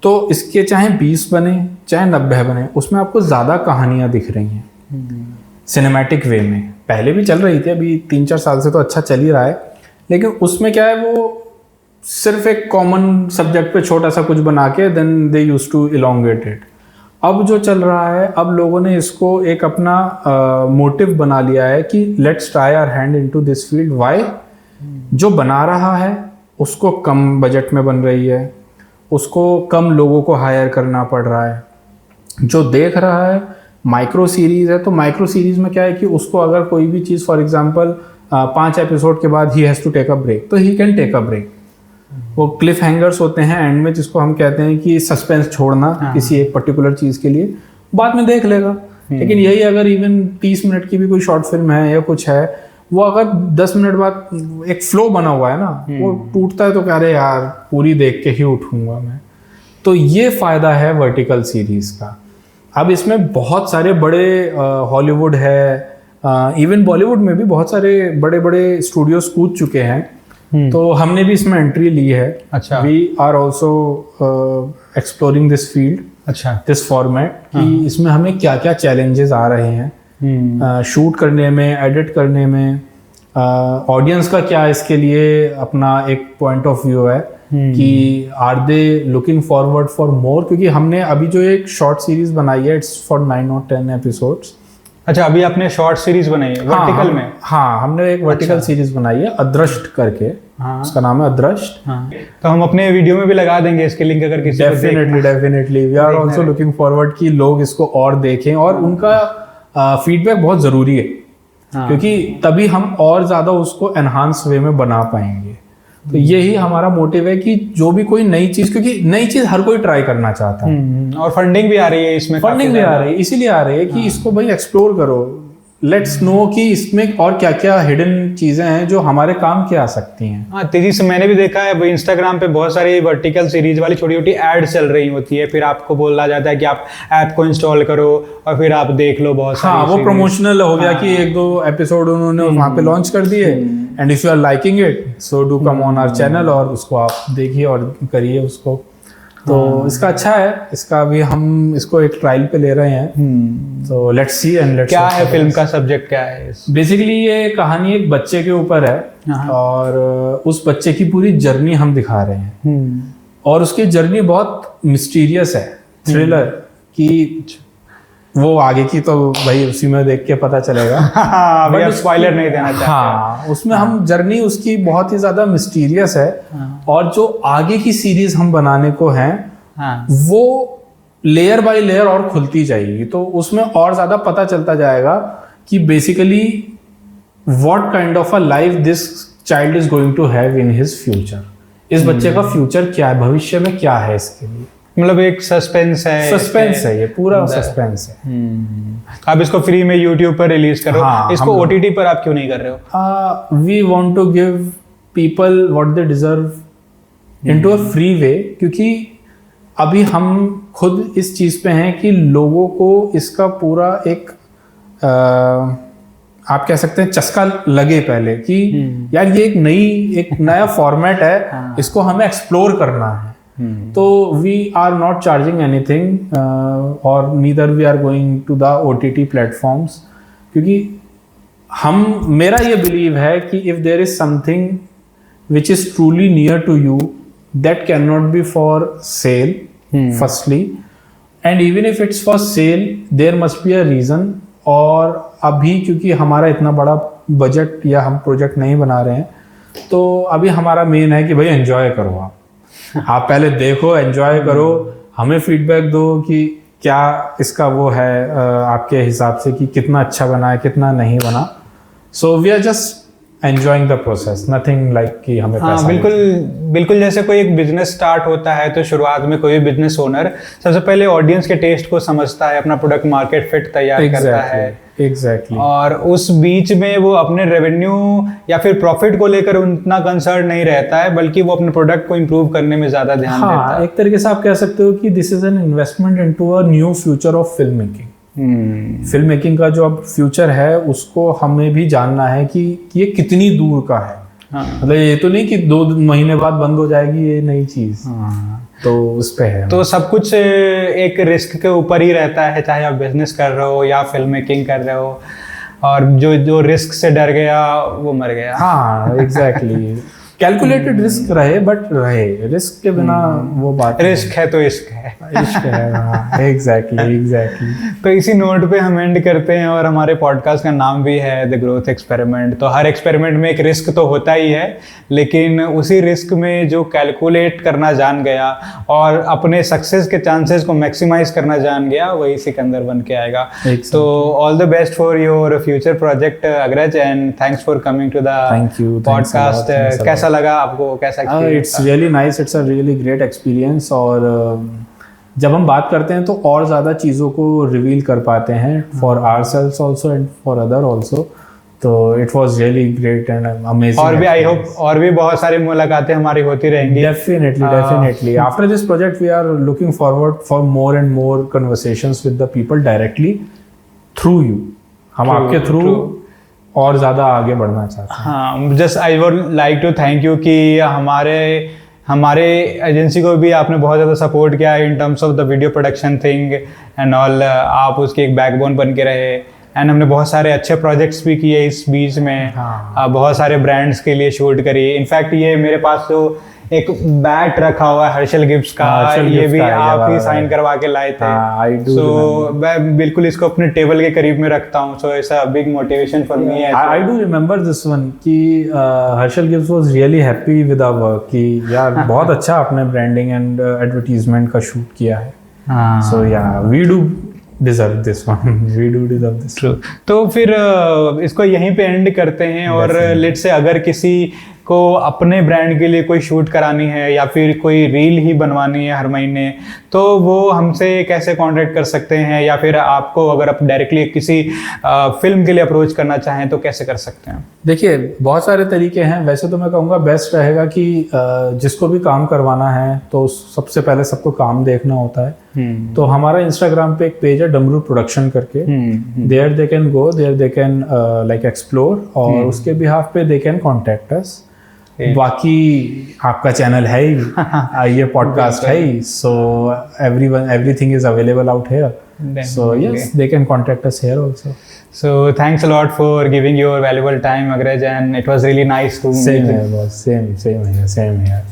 तो इसके चाहे 20 बने चाहे 90 बने, उसमें आपको ज़्यादा कहानियाँ दिख रही हैं सिनेमैटिक वे में। पहले भी चल रही थी, अभी 3-4 साल से तो अच्छा चल ही रहा है, लेकिन उसमें क्या है वो सिर्फ एक कॉमन सब्जेक्ट पे छोटा सा कुछ बना के then they use to elongate it. अब जो चल रहा है, अब लोगों ने इसको एक अपना मोटिव बना लिया है कि let's try our hand into this field. Why? जो बना रहा है उसको कम बजट में बन रही है, उसको कम लोगों को हायर करना पड़ रहा है। जो देख रहा है माइक्रो सीरीज है, तो माइक्रो सीरीज में क्या है कि उसको अगर कोई भी चीज़, फॉर एग्जांपल 5 एपिसोड के बाद he has to take a break, तो he can take a break. वो क्लिफ हैंगर्स होते हैं एंड में, जिसको हम कहते हैं कि सस्पेंस छोड़ना किसी एक पर्टिकुलर चीज़ के लिए, बाद में देख लेगा। लेकिन यही अगर इवन 30 मिनट की भी कोई शॉर्ट फिल्म है या कुछ है, वो अगर 10 मिनट बाद एक फ्लो बना हुआ है ना, वो टूटता है तो कह रहे यार पूरी देख के ही उठूंगा मैं। तो ये फ़ायदा है वर्टिकल सीरीज़ का। अब इसमें बहुत सारे बड़े हॉलीवुड है, इवन बॉलीवुड में भी बहुत सारे बड़े बड़े स्टूडियोज कूद चुके हैं। तो हमने भी इसमें एंट्री ली है। अच्छा, we are also exploring this field, अच्छा, दिस फॉर्मेट, कि इसमें हमें क्या क्या चैलेंजेस आ रहे हैं शूट करने में, एडिट करने में, ऑडियंस का क्या इसके लिए अपना एक पॉइंट ऑफ व्यू है कि are they looking forward for more. क्योंकि हमने अभी जो एक शॉर्ट सीरीज बनाई है, इट्स फॉर 9 or 10 एपिसोड्स। अच्छा, अभी आपने शॉर्ट सीरीज बनाई है वर्टिकल में? हाँ, हमने एक वर्टिकल सीरीज बनाई है, अदृष्ट करके। उसका नाम है अदृष्ट। तो हम अपने वीडियो में भी लगा देंगे इसके लिंक, अगर किसी को definitely we are also looking forward कि लोग इसको और देखें, और उनका फीडबैक बहुत ज़रूरी है। क्योंकि तभी हम और ज़्यादा उसको एनहांस वे में बना पाएंगे। तो यही हमारा मोटिव है कि जो भी कोई नई चीज, क्योंकि नई चीज हर कोई ट्राई करना चाहता है, और फंडिंग भी आ रही है इसमें, फंडिंग भी आ रही है, इसीलिए आ रही है कि इसको भाई एक्सप्लोर करो, लेट्स नो कि इसमें और क्या क्या हिडन चीजें हैं जो हमारे काम के आ सकती हैं। हाँ, तेजी से मैंने भी देखा है इंस्टाग्राम पे बहुत सारी वर्टिकल सीरीज वाली छोटी छोटी एड चल रही होती है, फिर आपको बोला जाता है कि आप ऐप को इंस्टॉल करो और फिर आप देख लो बहुत सारी। हाँ, वो प्रमोशनल हो गया कि 1-2 एपिसोड उन्होंने वहां पे लॉन्च कर दिए, and if you are liking it so do come on our channel, और उसको आप देखिए और करिए उसको। तो इसका अच्छा है, इसका भी हम इसको एक ट्रायल पे ले रहे हैं, तो लेट्स सी एंड लेट्स। क्या है फिल्म का सब्जेक्ट, क्या है? बेसिकली ये कहानी एक बच्चे के ऊपर है, और उस बच्चे की पूरी जर्नी हम दिखा रहे हैं, और उसकी जर्नी बहुत मिस्टीरियस है, थ्रिलर की। वो आगे की तो भाई उसी में देख के पता चलेगा, बट स्पॉइलर नहीं देना चाहते। हाँ, उसमें हम जर्नी उसकी बहुत ही ज्यादा मिस्टीरियस है, और जो आगे की सीरीज हम बनाने को हैं वो लेयर बाय लेयर और खुलती जाएगी, तो उसमें और ज्यादा पता चलता जाएगा कि basically what kind of a life this child is going to have in his future. इस बच्चे का फ्यूचर क्या है, भविष्य में क्या है इसके लिए, मतलब एक सस्पेंस है ये पूरा सस्पेंस है। आप इसको फ्री में YouTube पर रिलीज करो। इसको OTT पर आप क्यों नहीं कर रहे हो? We want to give people what they deserve into a free way, क्योंकि अभी हम खुद इस चीज पे हैं कि लोगों को इसका पूरा एक आप कह सकते हैं चस्का लगे पहले कि यार ये एक नया फॉर्मेट है, इसको हमें एक्सप्लोर करना है। तो we are not charging anything, और neither we are going to the OTT platforms, क्योंकि मेरा ये बिलीव है कि if there is something which is truly near to you that can not be for sale firstly, and even if it's for sale there must be a reason. और अभी क्योंकि हमारा इतना बड़ा बजट या हम प्रोजेक्ट नहीं बना रहे हैं, तो अभी हमारा मेन है कि भाई एंजॉय करो, आप पहले देखो, एंजॉय करो, हमें फीडबैक दो कि क्या इसका वो है आपके हिसाब से कि कितना अच्छा बना है, कितना नहीं बना। So we are just enjoying the process, nothing like कि हमें पैसा। बिल्कुल जैसे कोई एक बिजनेस स्टार्ट होता है तो शुरुआत में कोई भी बिजनेस ओनर सबसे पहले ऑडियंस के टेस्ट को समझता है, अपना प्रोडक्ट मार्केट फिट तैयार करता है। एग्जैक्टली। और उस बीच में वो अपने रेवेन्यू या फिर प्रॉफिट को लेकर उतना कंसर्न नहीं रहता है, बल्कि वो अपने प्रोडक्ट को इम्प्रूव करने में ज्यादा ध्यान देता है। एक तरीके से आप कह सकते हो कि this is an investment into a new future of film making. Film making का जो अब फ्यूचर है उसको हमें भी जानना है कि ये कितनी दूर का है। मतलब ये तो नहीं कि 2 महीने बाद बंद हो जाएगी ये नई चीज, तो उस पे है। तो सब कुछ एक रिस्क के ऊपर ही रहता है, चाहे आप बिजनेस कर रहे हो या फिल्म मेकिंग कर रहे हो, और जो रिस्क से डर गया वो मर गया। हाँ, एग्जैक्टली। कैलकुलेटेड रिस्क रहे, बट रहे रिस्क के बिना वो बात। रिस्क है तो इश्क है। इश्क है, एग्जैक्टली। तो इसी नोट पे हम एंड करते हैं, और हमारे पॉडकास्ट का नाम भी है द ग्रोथ एक्सपेरिमेंट। तो हर एक्सपेरिमेंट में एक रिस्क तो होता ही है, लेकिन उसी रिस्क में जो कैलकुलेट करना जान गया और अपने सक्सेस के चांसेस को मैक्सिमाइज करना जान गया, वही सिकंदर बन के आएगा। तो all the best for your future project Agraj, and thanks for coming to the podcast. कैसा लगा आपको, कैसा experience? It's really nice, it's a really great experience. और जब हम बात करते हैं तो और ज़्यादा चीज़ों को रिवील कर पाते हैं for ourselves also and for other also. तो it was really great and amazing. और भी आई होप और भी बहुत सारी मुलाकातें हमारी होती रहेंगी। Definitely after this project we are looking forward for more and more conversations with the people directly through you. हम आपके थ्रू और ज़्यादा आगे बढ़ना चाहते हैं। हाँ, just I would like to thank you कि हमारे एजेंसी को भी आपने बहुत ज़्यादा सपोर्ट किया in terms of the video production thing and all. आप उसके एक बैकबोन बन के रहे, एंड हमने बहुत सारे अच्छे प्रोजेक्ट्स भी किए इस बीच में। बहुत सारे ब्रांड्स के लिए शूट करी। इनफैक्ट ये मेरे पास जो एक बैट रखा हुआ है हर्षल गिफ्ट्स का, ये भी आप ही साइन करवा के लाए थे। सो मैं बिल्कुल इसको अपने टेबल के करीब में रखता हूँ। So it's a big motivation for me. I do remember this one कि Harshal gifts was really happy with our work कि यार बहुत अच्छा आपने ब्रांडिंग एंड एडवर्टाइजमेंट का शूट किया है। So yeah we do deserve this one. We do deserve this. True. तो फिर इसको यहीं पे एंड करते हैं। और लेट्स से अगर किसी को अपने ब्रांड के लिए कोई शूट करानी है या फिर कोई रील ही बनवानी है हर महीने, तो वो हमसे कैसे कांटेक्ट कर सकते हैं, या फिर आपको अगर आप डायरेक्टली किसी फिल्म के लिए अप्रोच करना चाहें तो कैसे कर सकते हैं? देखिए, बहुत सारे तरीके हैं। वैसे तो मैं कहूँगा बेस्ट रहेगा कि जिसको भी काम करवाना है तो सबसे पहले सबको काम देखना होता है। तो हमारा इंस्टाग्राम पे एक पेज है डमरू प्रोडक्शन करके, there they can go, there they can like explore, और उसके बिहाफ पे दे कैन कॉन्टेक्ट अस। बाकी आपका चैनल है ही, ये पॉडकास्ट है ही, so everything is available out here, so yes they can contact us here also. So thanks a lot for giving your valuable time, Agraj, and it was really nice to meet you. Same here.